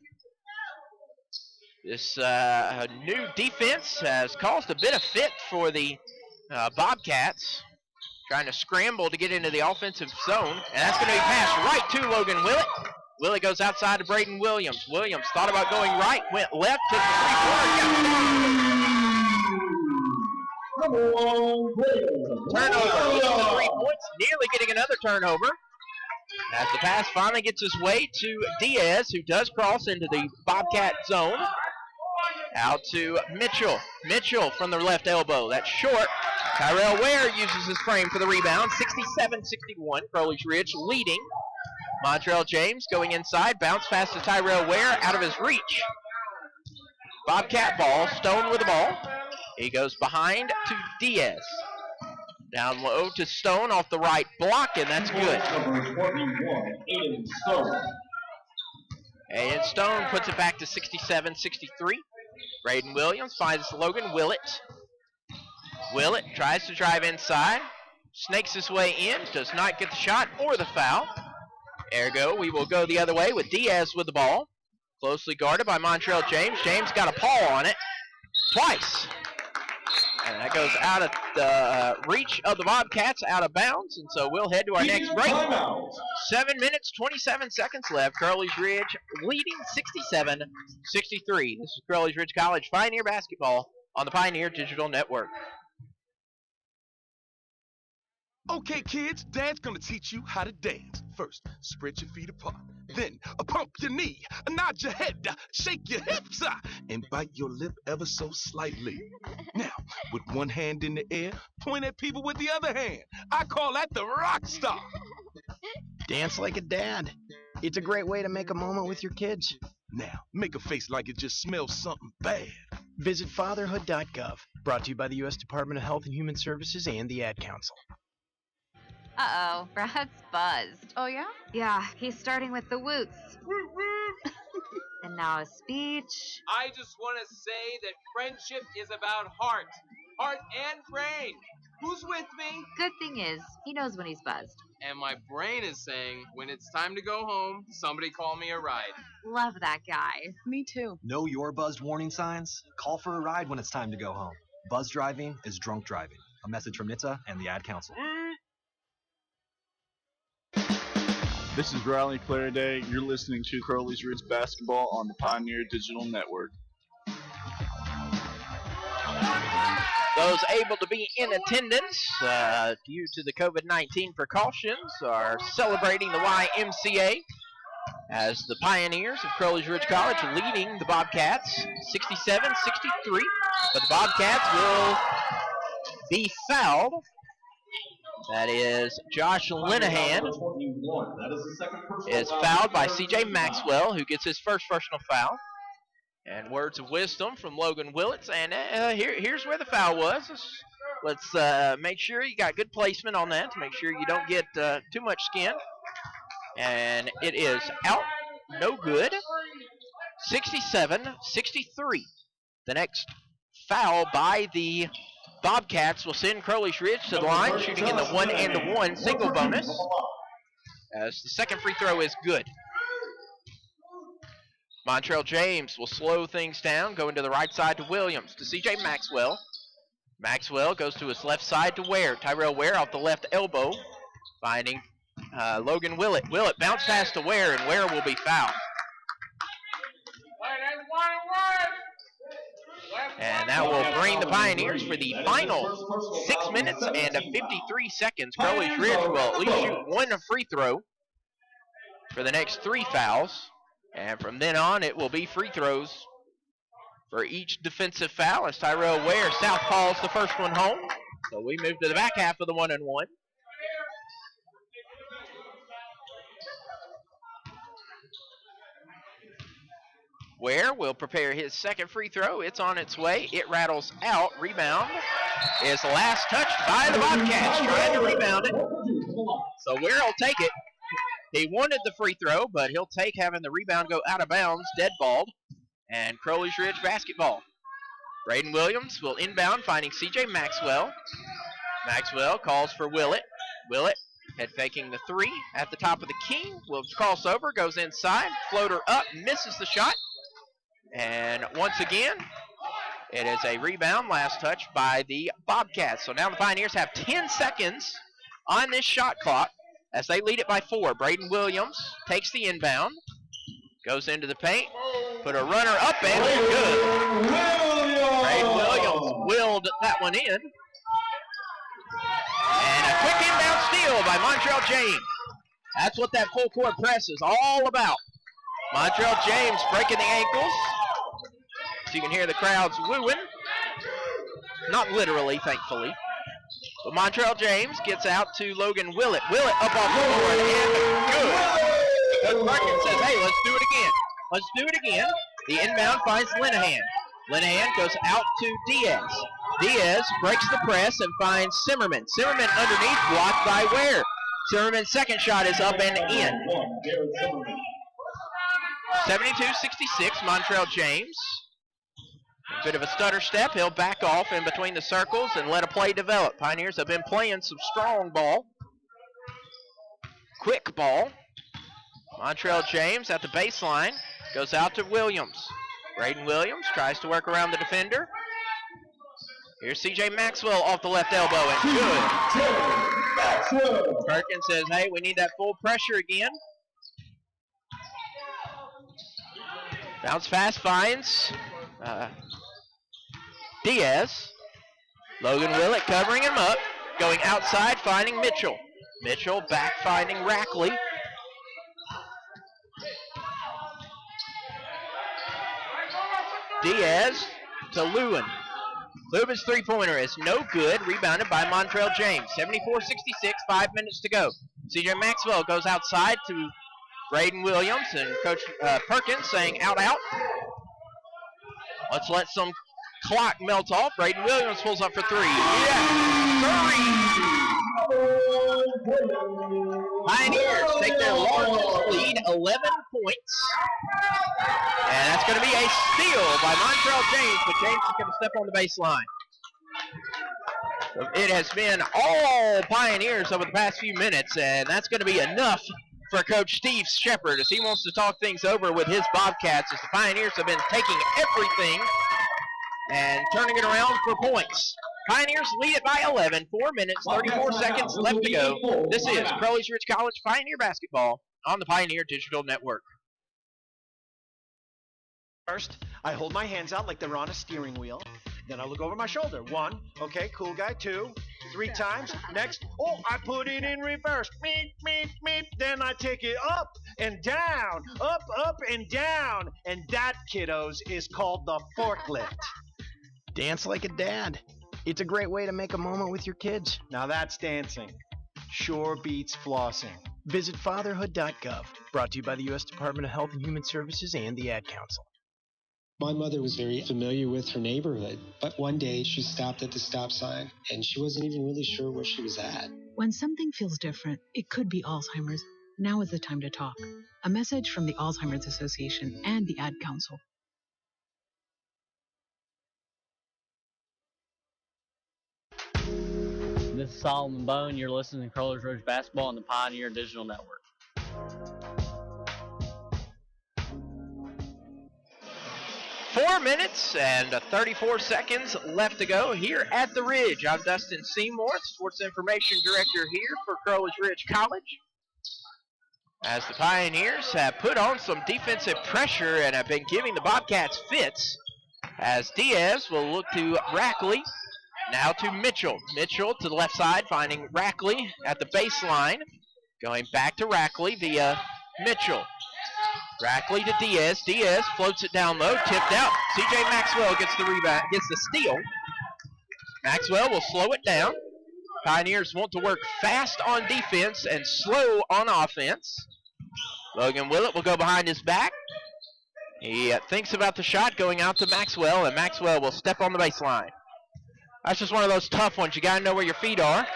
This new defense has caused a bit of fit for the Bobcats, trying to scramble to get into the offensive zone. And that's going to be passed right to Logan Willett. Willie goes outside to Braden Williams. Williams thought about going right, went left to the turnover. Each of the 3 points, nearly getting another turnover. As the pass finally gets his way to Diaz, who does cross into the Bobcat zone. Out to Mitchell. Mitchell from the left elbow. That's short. Tyrell Ware uses his frame for the rebound. 67-61. Crowley's Ridge leading. Montrell James going inside. Bounce pass to Tyrell Ware out of his reach. Bobcat ball. Stone with the ball. He goes behind to Diaz. Down low to Stone off the right block, and that's good. And Stone puts it back to 67-63. Braden Williams finds Logan Willett. Willett tries to drive inside, snakes his way in, does not get the shot or the foul. Ergo, we will go the other way with Diaz with the ball. Closely guarded by Montrell James. James got a paw on it twice. And that goes out of the reach of the Bobcats, out of bounds. And so we'll head to our next break. 7 minutes, 27 seconds left. Crowley's Ridge leading 67-63. This is Crowley's Ridge College Pioneer Basketball on the Pioneer Digital Network. Okay, kids, Dad's gonna teach you how to dance. First, spread your feet apart. Then, pump your knee, nod your head, shake your hips, and bite your lip ever so slightly. Now, with one hand in the air, point at people with the other hand. I call that the rock star. Dance like a dad. It's a great way to make a moment with your kids. Now, make a face like it just smells something bad. Visit fatherhood.gov. Brought to you by the U.S. Department of Health and Human Services and the Ad Council. Uh-oh, Brad's buzzed. Oh, yeah? Yeah, he's starting with the woots. And now a speech. I just want to say that friendship is about heart and brain. Who's with me? Good thing is, he knows when he's buzzed. And my brain is saying, when it's time to go home, somebody call me a ride. Love that guy. Me too. Know your buzzed warning signs? Call for a ride when it's time to go home. Buzz driving is drunk driving. A message from NHTSA and the Ad Council. This is Riley Clariday. You're listening to Crowley's Ridge Basketball on the Pioneer Digital Network. Those able to be in attendance due to the COVID-19 precautions are celebrating the YMCA as the Pioneers of Crowley's Ridge College leading the Bobcats 67-63. But the Bobcats will be fouled. That is Josh Linehan is fouled by C.J. Maxwell, who gets his first personal foul. And words of wisdom from Logan Willits. And here's where the foul was. Let's make sure you got good placement on that to make sure you don't get too much skin. And it is out. No good. 67-63. The next foul by the Bobcats will send Crowley's Ridge to the line, shooting in the 1-and-1 single bonus. As the second free throw is good. Montrell James will slow things down, going to the right side to Williams, to C.J. Maxwell. Maxwell goes to his left side to Ware. Tyrell Ware off the left elbow, finding Logan Willett. Willett bounce pass to Ware, and Ware will be fouled. And that will bring the Pioneers for the final 6 minutes and 53 seconds. Crowley's Ridge will at least shoot one free throw for the next 3 fouls. And from then on, it will be free throws for each defensive foul as Tyrell Ware southpaws the first one home. So we move to the back half of the 1-and-1. Ware will prepare his second free throw. It's on its way. It rattles out. Rebound is last touched by the Bobcats, trying to rebound it. So Ware will take it. He wanted the free throw, but he'll take having the rebound go out of bounds, dead balled, and Crowley's Ridge basketball. Braden Williams will inbound, finding C.J. Maxwell. Maxwell calls for Willett. Willett head faking the 3 at the top of the key. Will cross over, goes inside, floater up, misses the shot. And once again, it is a rebound, last touch by the Bobcats. So now the Pioneers have 10 seconds on this shot clock as they lead it by 4. Braden Williams takes the inbound, goes into the paint, put a runner up and good. Braden Williams willed that one in. And a quick inbound steal by Montrell James. That's what that full court press is all about. Montrell James breaking the ankles. So you can hear the crowds wooing. Not literally, thankfully. But Montrell James gets out to Logan Willett. Willett up off the board and good. Coach Perkins says, hey, let's do it again. Let's do it again. The inbound finds Linehan. Linehan goes out to Diaz. Diaz breaks the press and finds Zimmerman. Zimmerman underneath, blocked by Ware. Zimmerman's second shot is up and in. 72-66, Montrell James. A bit of a stutter step. He'll back off in between the circles and let a play develop. Pioneers have been playing some strong ball. Quick ball. Montrell James at the baseline. Goes out to Williams. Braden Williams tries to work around the defender. Here's C.J. Maxwell off the left elbow and good. Perkins says, hey, we need that full pressure again. Bounce pass finds Diaz. Logan Willett covering him up. Going outside, finding Mitchell. Mitchell back finding Rackley. Diaz to Lewin. Lewin's three-pointer is no good. Rebounded by Montrell James. 74-66, 5 minutes to go. C.J. Maxwell goes outside to Braden Williams and Coach Perkins saying out. Let's let some clock melt off. Braden Williams pulls up for 3. Yeah, 3. Pioneers take their largest lead, 11 points. And that's going to be a steal by Montrell James, but James is going to step on the baseline. It has been all Pioneers over the past few minutes, and that's going to be enough for Coach Steve Shepard as he wants to talk things over with his Bobcats as the Pioneers have been taking everything and turning it around for points. Pioneers lead it by 11, 4 minutes, 34 seconds left to go. This is Crowley's Ridge College Pioneer basketball on the Pioneer Digital Network. First, I hold my hands out like they're on a steering wheel. Then I look over my shoulder. 1, okay, cool guy. 2, 3 times. Next, I put it in reverse. Meep, meep, meep. Then I take it up and down, up and down. And that, kiddos, is called the forklift. Dance like a dad. It's a great way to make a moment with your kids. Now that's dancing. Sure beats flossing. Visit fatherhood.gov. Brought to you by the U.S. Department of Health and Human Services and the Ad Council. My mother was very familiar with her neighborhood, but one day she stopped at the stop sign and she wasn't even really sure where she was at. When something feels different, it could be Alzheimer's. Now is the time to talk. A message from the Alzheimer's Association and the Ad Council. This is Solomon Bone. You're listening to Crowley's Ridge Basketball on the Pioneer Digital Network. 4 minutes and 34 seconds left to go here at the Ridge. I'm Dustin Seymour, Sports Information Director here for Crowley's Ridge College. As the Pioneers have put on some defensive pressure and have been giving the Bobcats fits. As Diaz will look to Rackley, now to Mitchell. Mitchell to the left side, finding Rackley at the baseline. Going back to Rackley via Mitchell. Rackley to Diaz. Diaz floats it down low, tipped out. C.J. Maxwell gets the rebound, gets the steal. Maxwell will slow it down. Pioneers want to work fast on defense and slow on offense. Logan Willett will go behind his back. He thinks about the shot going out to Maxwell, and Maxwell will step on the baseline. That's just one of those tough ones. You got to know where your feet are.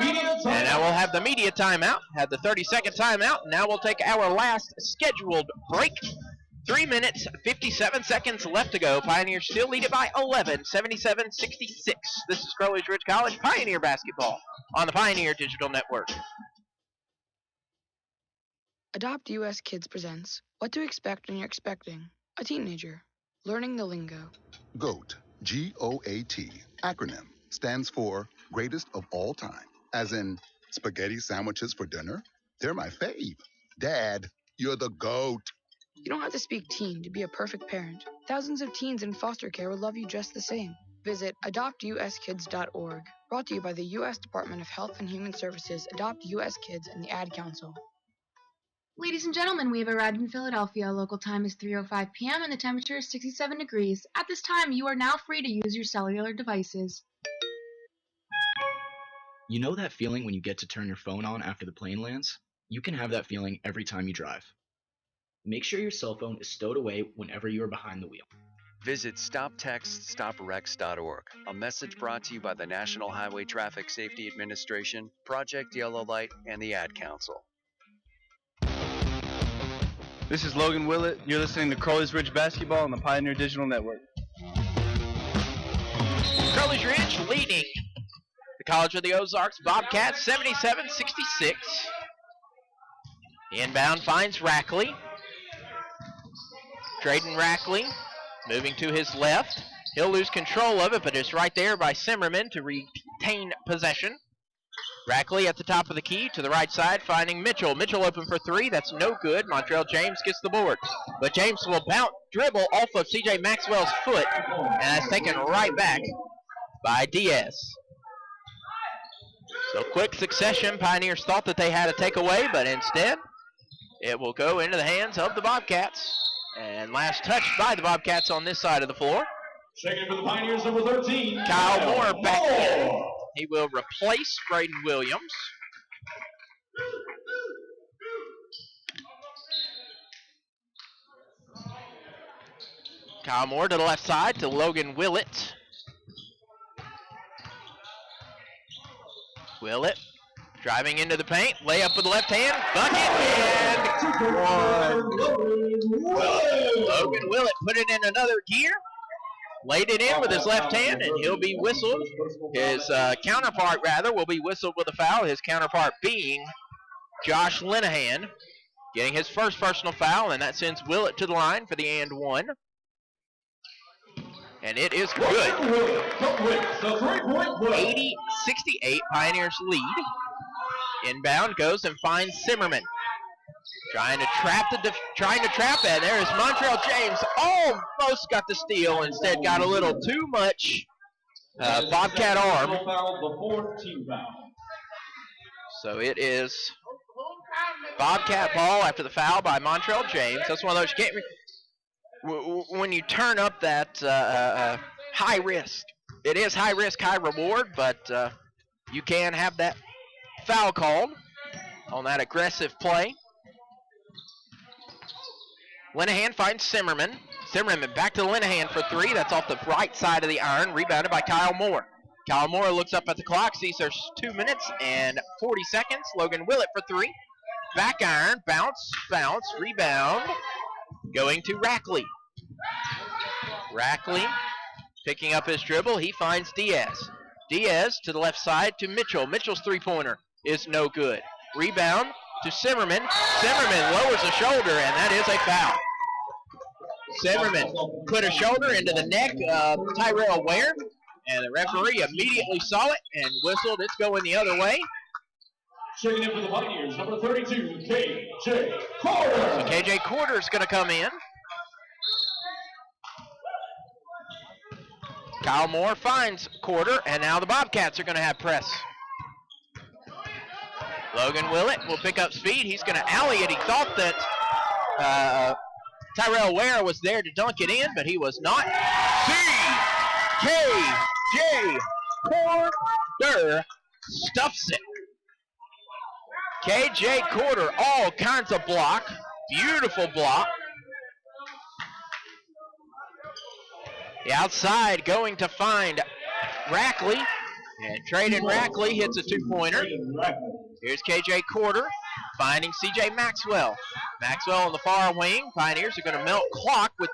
And now we'll have the media timeout, have the 30-second timeout, and now we'll take our last scheduled break. 3 minutes, 57 seconds left to go. Pioneers still lead it by 11, 77-66. This is Crowley's Ridge College Pioneer basketball on the Pioneer Digital Network. Adopt US Kids presents What to Expect When You're Expecting a Teenager. Learning the lingo. GOAT, G-O-A-T, acronym, stands for Greatest of All Time. As in, spaghetti sandwiches for dinner? They're my fave. Dad, you're the GOAT. You don't have to speak teen to be a perfect parent. Thousands of teens in foster care will love you just the same. Visit adoptuskids.org. Brought to you by the U.S. Department of Health and Human Services, Adopt U.S. Kids, and the Ad Council. Ladies and gentlemen, we have arrived in Philadelphia. Local time is 3:05 p.m. and the temperature is 67 degrees. At this time, you are now free to use your cellular devices. You know that feeling when you get to turn your phone on after the plane lands? You can have that feeling every time you drive. Make sure your cell phone is stowed away whenever you are behind the wheel. Visit StopTextStopWrecks.org, a message brought to you by the National Highway Traffic Safety Administration, Project Yellow Light, and the Ad Council. This is Logan Willett. You're listening to Crowley's Ridge Basketball on the Pioneer Digital Network. Crowley's Ridge leading the College of the Ozarks Bobcats 77-66. Inbound finds Rackley. Drayden Rackley moving to his left. He'll lose control of it, but it's right there by Simmerman to retain possession. Rackley at the top of the key to the right side, finding Mitchell. Mitchell open for three. That's no good. Montreal James gets the board. But James will dribble off of C.J. Maxwell's foot, and that's taken right back by Diaz. So quick succession. Pioneers thought that they had a takeaway, but instead it will go into the hands of the Bobcats. And last touch by the Bobcats on this side of the floor. Checking for the Pioneers, number 13. Kyle Moore back in. He will replace Braden Williams. Kyle Moore to the left side to Logan Willett. Willett driving into the paint, layup with the left hand, bucket, and one. Logan Willett put it in another gear, laid it in with his left hand, and he'll be whistled. His counterpart, rather, will be whistled with a foul, his counterpart being Josh Linehan, getting his first personal foul, and that sends Willett to the line for the and one. And it is good. 80-68, Pioneers lead. Inbound goes and finds Simmerman. Trying to trap and there is Montreal James. Almost got the steal. Instead got a little too much Bobcat arm. So it is Bobcat ball after the foul by Montreal James. That's one of those you can't. When you turn up that high risk, it is high risk, high reward, but you can have that foul called on that aggressive play. Linehan finds Simmerman. Simmerman back to Linehan for three. That's off the right side of the iron, rebounded by Kyle Moore. Kyle Moore looks up at the clock, sees there's 2 minutes and 40 seconds. Logan Willett for three. Back iron, bounce, rebound. Going to Rackley. Rackley picking up his dribble. He finds Diaz. Diaz to the left side to Mitchell. Mitchell's three-pointer is no good. Rebound to Simmerman. Simmerman lowers the shoulder, and that is a foul. Simmerman put a shoulder into the neck of Tyrell Ware, and the referee immediately saw it and whistled. It's going the other way. Checking in for the Pioneers, number 32, K.J. Porter. So K.J. Porter is going to come in. Kyle Moore finds Porter, and now the Bobcats are going to have press. Logan Willett will pick up speed. He's going to alley it. He thought that Tyrell Ware was there to dunk it in, but he was not. K.J. Porter stuffs it. K.J. Porter, all kinds of block. Beautiful block. The outside going to find Rackley. And Drayden Rackley hits a two-pointer. Here's K.J. Porter finding C.J. Maxwell. Maxwell on the far wing. Pioneers are going to melt clock with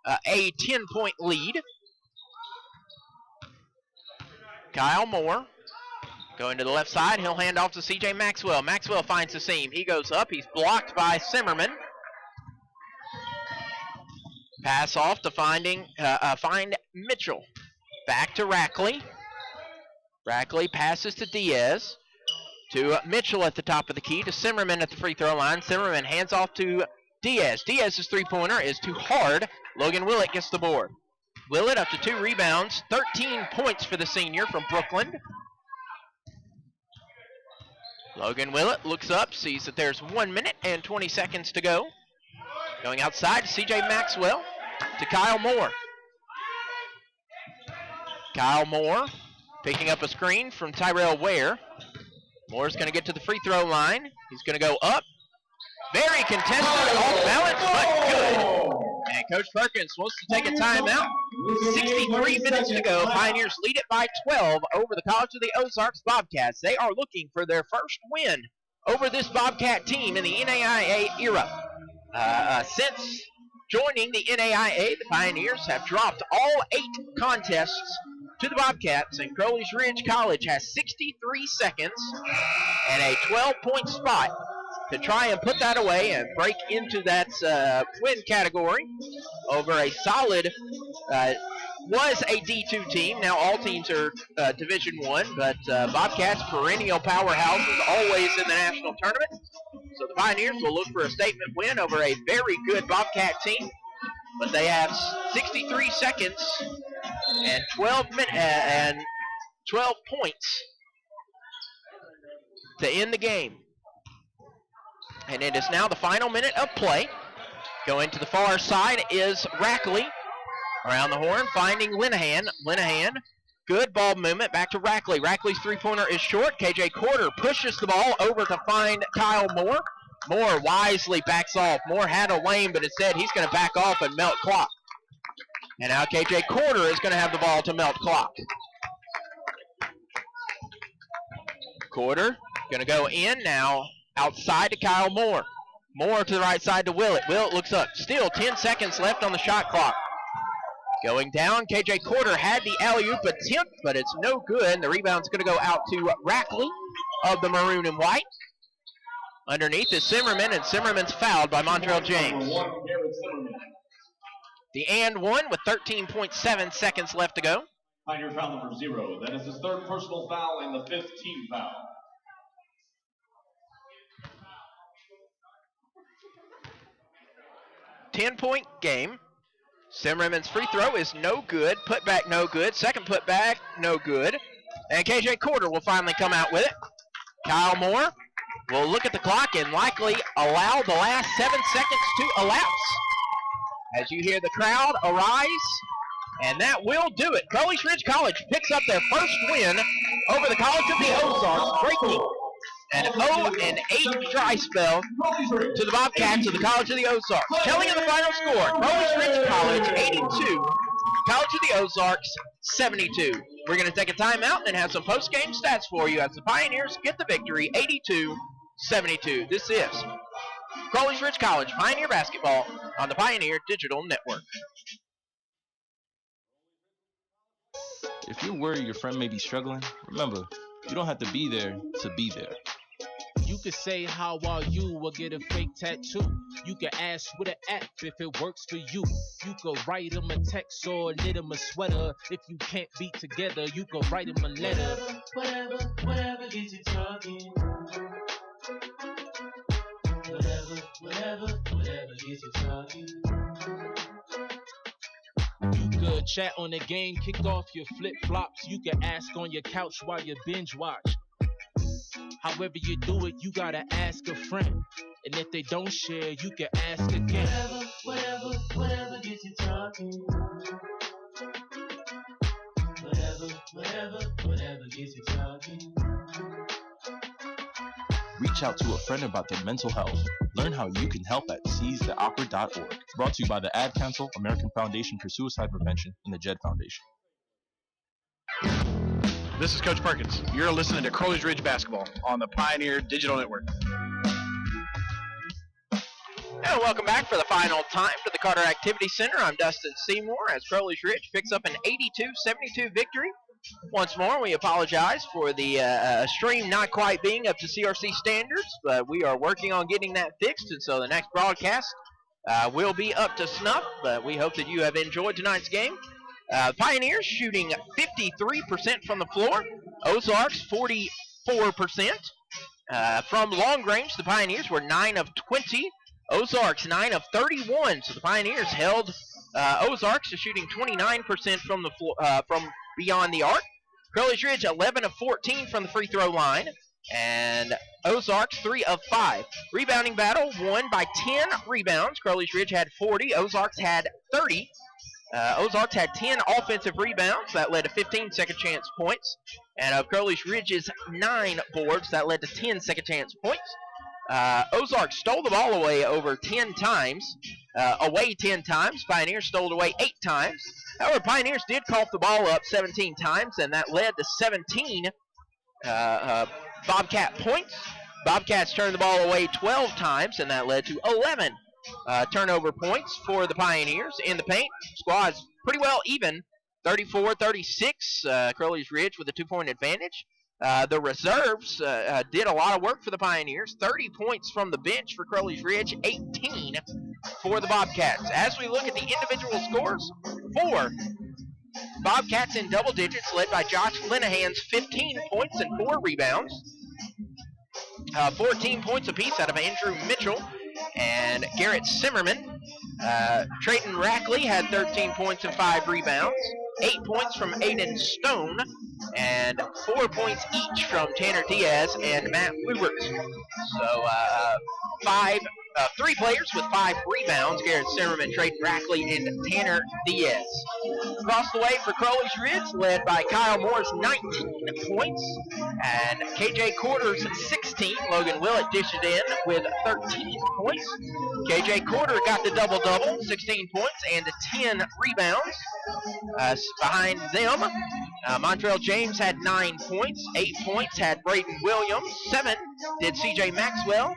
a 10-point lead. Kyle Moore going to the left side. He'll hand off to C.J. Maxwell. Maxwell finds the seam. He goes up. He's blocked by Simmerman. Pass off to find Mitchell. Back to Rackley. Rackley passes to Diaz, to Mitchell at the top of the key, to Simmerman at the free throw line. Simmerman hands off to Diaz. Diaz's three-pointer is too hard. Logan Willett gets the board. Willett up to 2 rebounds, 13 points for the senior from Brooklyn. Logan Willett looks up, sees that there's 1 minute and 20 seconds to go. Going outside to C.J. Maxwell, to Kyle Moore. Kyle Moore picking up a screen from Tyrell Ware. Moore's going to get to the free throw line. He's going to go up. Very contested, off balance, but good. And Coach Perkins wants to take a timeout. 63 minutes to go. Pioneers lead it by 12 over the College of the Ozarks Bobcats. They are looking for their first win over this Bobcat team in the NAIA era. Since joining the NAIA, the Pioneers have dropped all 8 contests to the Bobcats, and Crowley's Ridge College has 63 seconds and a 12-point spot to try and put that away and break into that win category over a solid, was a D2 team. Now all teams are Division I, but Bobcats, perennial powerhouses, always in the national tournament. So the Pioneers will look for a statement win over a very good Bobcat team, but they have 63 seconds and 12 points to end the game. And it is now the final minute of play. Going to the far side is Rackley. Around the horn, finding Linehan. Linehan, good ball movement, back to Rackley. Rackley's three-pointer is short. KJ Corder pushes the ball over to find Kyle Moore. Moore wisely backs off. Moore had a lane, but instead he's going to back off and melt clock. And now KJ Corder is going to have the ball to melt clock. Corder going to go in now. Outside to Kyle Moore. Moore to the right side to Willett. Willett looks up. Still 10 seconds left on the shot clock. Going down, KJ Corder had the alley-oop attempt, but it's no good. And the rebound's going to go out to Rackley of the maroon and white. Underneath is Simmerman, and Simmerman's fouled by Montrell James. The and one with 13.7 seconds left to go. Pioneer foul number 0. That is his 3rd personal foul and the 5th team foul. Ten-point game. Simmerman's free throw is no good. Putback no good. Second putback no good. And KJ Corder will finally come out with it. Kyle Moore will look at the clock and likely allow the last 7 seconds to elapse. As you hear the crowd arise, and that will do it. Crowley's Ridge College picks up their first win over the College of the Ozarks, breaking an 0-8 dry spell to the Bobcats of the College of the Ozarks. Telling you the final score, Crowley's Ridge College 82, College of the Ozarks 72. We're going to take a timeout and have some post-game stats for you as the Pioneers get the victory 82-72. This is Crowley's Ridge College Pioneer Basketball on the Pioneer Digital Network. If you're worried your friend may be struggling, remember, you don't have to be there to be there. You could say, how are you, or get a fake tattoo. You can ask with an app if it works for you. You could write them a text or knit them a sweater. If you can't be together, you could write them a letter. Whatever gets you talking. Whatever gets you talking. You could chat on the game, kick off your flip-flops. You can ask on your couch while you binge watch. However you do it, you gotta ask a friend. And if they don't share, you can ask again. Whatever gets you talking. Whatever gets you talking. Reach out to a friend about their mental health. Learn how you can help at seizetheawkward.org. Brought to you by the Ad Council, American Foundation for Suicide Prevention, and the JED Foundation. This is Coach Perkins. You're listening to Crowley's Ridge Basketball on the Pioneer Digital Network. And welcome back for the final time to the Carter Activity Center. I'm Dustin Seymour as Crowley's Ridge picks up an 82-72 victory. Once more, we apologize for the stream not quite being up to CRC standards, but we are working on getting that fixed, and so the next broadcast will be up to snuff, but we hope that you have enjoyed tonight's game. Pioneers shooting 53% from the floor. Ozarks 44%. From long range, the Pioneers were 9 of 20. Ozarks 9 of 31. So the Pioneers held Ozarks to shooting 29% from the from beyond the arc. Crowley's Ridge 11 of 14 from the free throw line. And Ozarks 3 of 5. Rebounding battle won by 10 rebounds. Crowley's Ridge had 40. Ozarks had 30. Ozarks had 10 offensive rebounds. That led to 15 second chance points. And of Crowley's Ridge's 9 boards, that led to 10 second chance points. Ozarks stole the ball away over 10 times. Away 10 times. Pioneers stole it away 8 times. However, Pioneers did cough the ball up 17 times, and that led to 17 Bobcat points. Bobcats turned the ball away 12 times, and that led to 11 turnover points for the Pioneers in the paint. Squad's pretty well even, 34-36. Crowley's Ridge with a 2-point advantage. The reserves did a lot of work for the Pioneers. 30 points from the bench for Crowley's Ridge, 18 for the Bobcats. As we look at the individual scores, 4 Bobcats in double digits, led by Josh Linehan's 15 points and 4 rebounds. 14 points apiece out of Andrew Mitchell and Garrett Simmerman. Trayton Rackley had 13 points and 5 rebounds. 8 points from Aiden Stone, and 4 points each from Tanner Diaz and Matt Lubert. So 3 players with 5 rebounds, Garrett Zimmerman, Trayton Rackley, and Tanner Diaz. Across the way for Crowley's Ridge, led by Kyle Moore's 19 points, and KJ Quarter's 16. Logan Willett dished it in with 13 points. KJ Quarter got the double-double, 16 points and 10 rebounds. Behind them, Montrell James had 9 points. 8 points had Braden Williams. 7 did CJ Maxwell.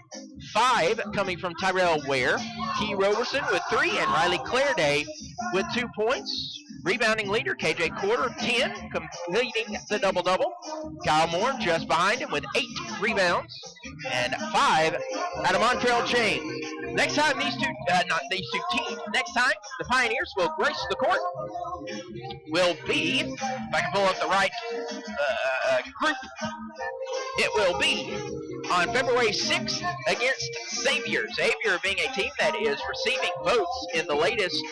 5 coming from Tyrell Ware. Key Roberson with 3, and Riley Clairday with 2 points. Rebounding leader, KJ Quarter, 10, completing the double-double. Kyle Moore just behind him with 8 rebounds and 5 out of Montrell James. Next time next time the Pioneers will grace the court will be, if I can pull up the right group, it will be on February 6th against Xavier. Xavier being a team that is receiving votes in the latest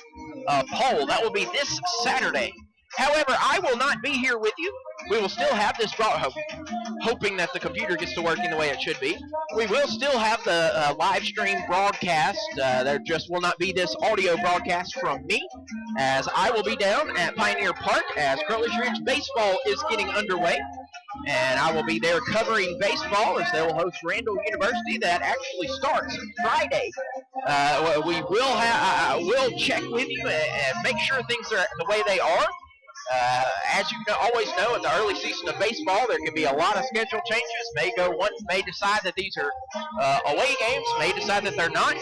poll. That will be this Saturday. However, I will not be here with you. We will still have this hoping that the computer gets to working the way it should be. We will still have the live stream broadcast. There just will not be this audio broadcast from me, as I will be down at Pioneer Park as Crowley's Ridge baseball is getting underway. And I will be there covering baseball as they will host Randall University. That actually starts Friday. We will check with you and make sure things are the way they are. As you always know, in the early season of baseball, there can be a lot of schedule changes. May decide that these are away games, may decide that they're not.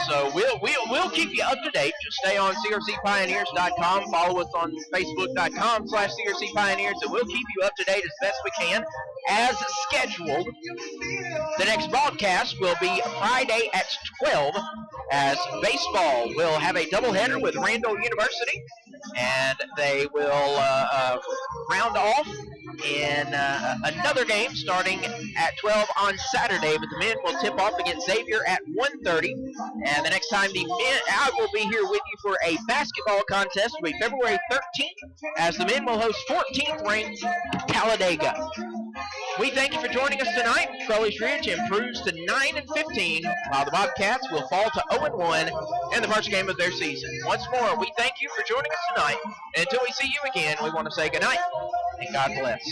So we'll keep you up to date. Just stay on crcpioneers.com. Follow us on facebook.com/crcpioneers, and we'll keep you up to date as best we can. As scheduled, the next broadcast will be Friday at 12, as baseball will have a doubleheader with Randall University. And they will round off in another game starting at 12 on Saturday. But the men will tip off against Xavier at 1:30. And the next time I will be here with you for a basketball contest will be February 13th, as the men will host 14th ranked Talladega. We thank you for joining us tonight. Crowley's Ridge improves to 9-15, while the Bobcats will fall to 0-1 in the first game of their season. Once more, we thank you for joining us tonight. And until we see you again, we want to say goodnight and God bless.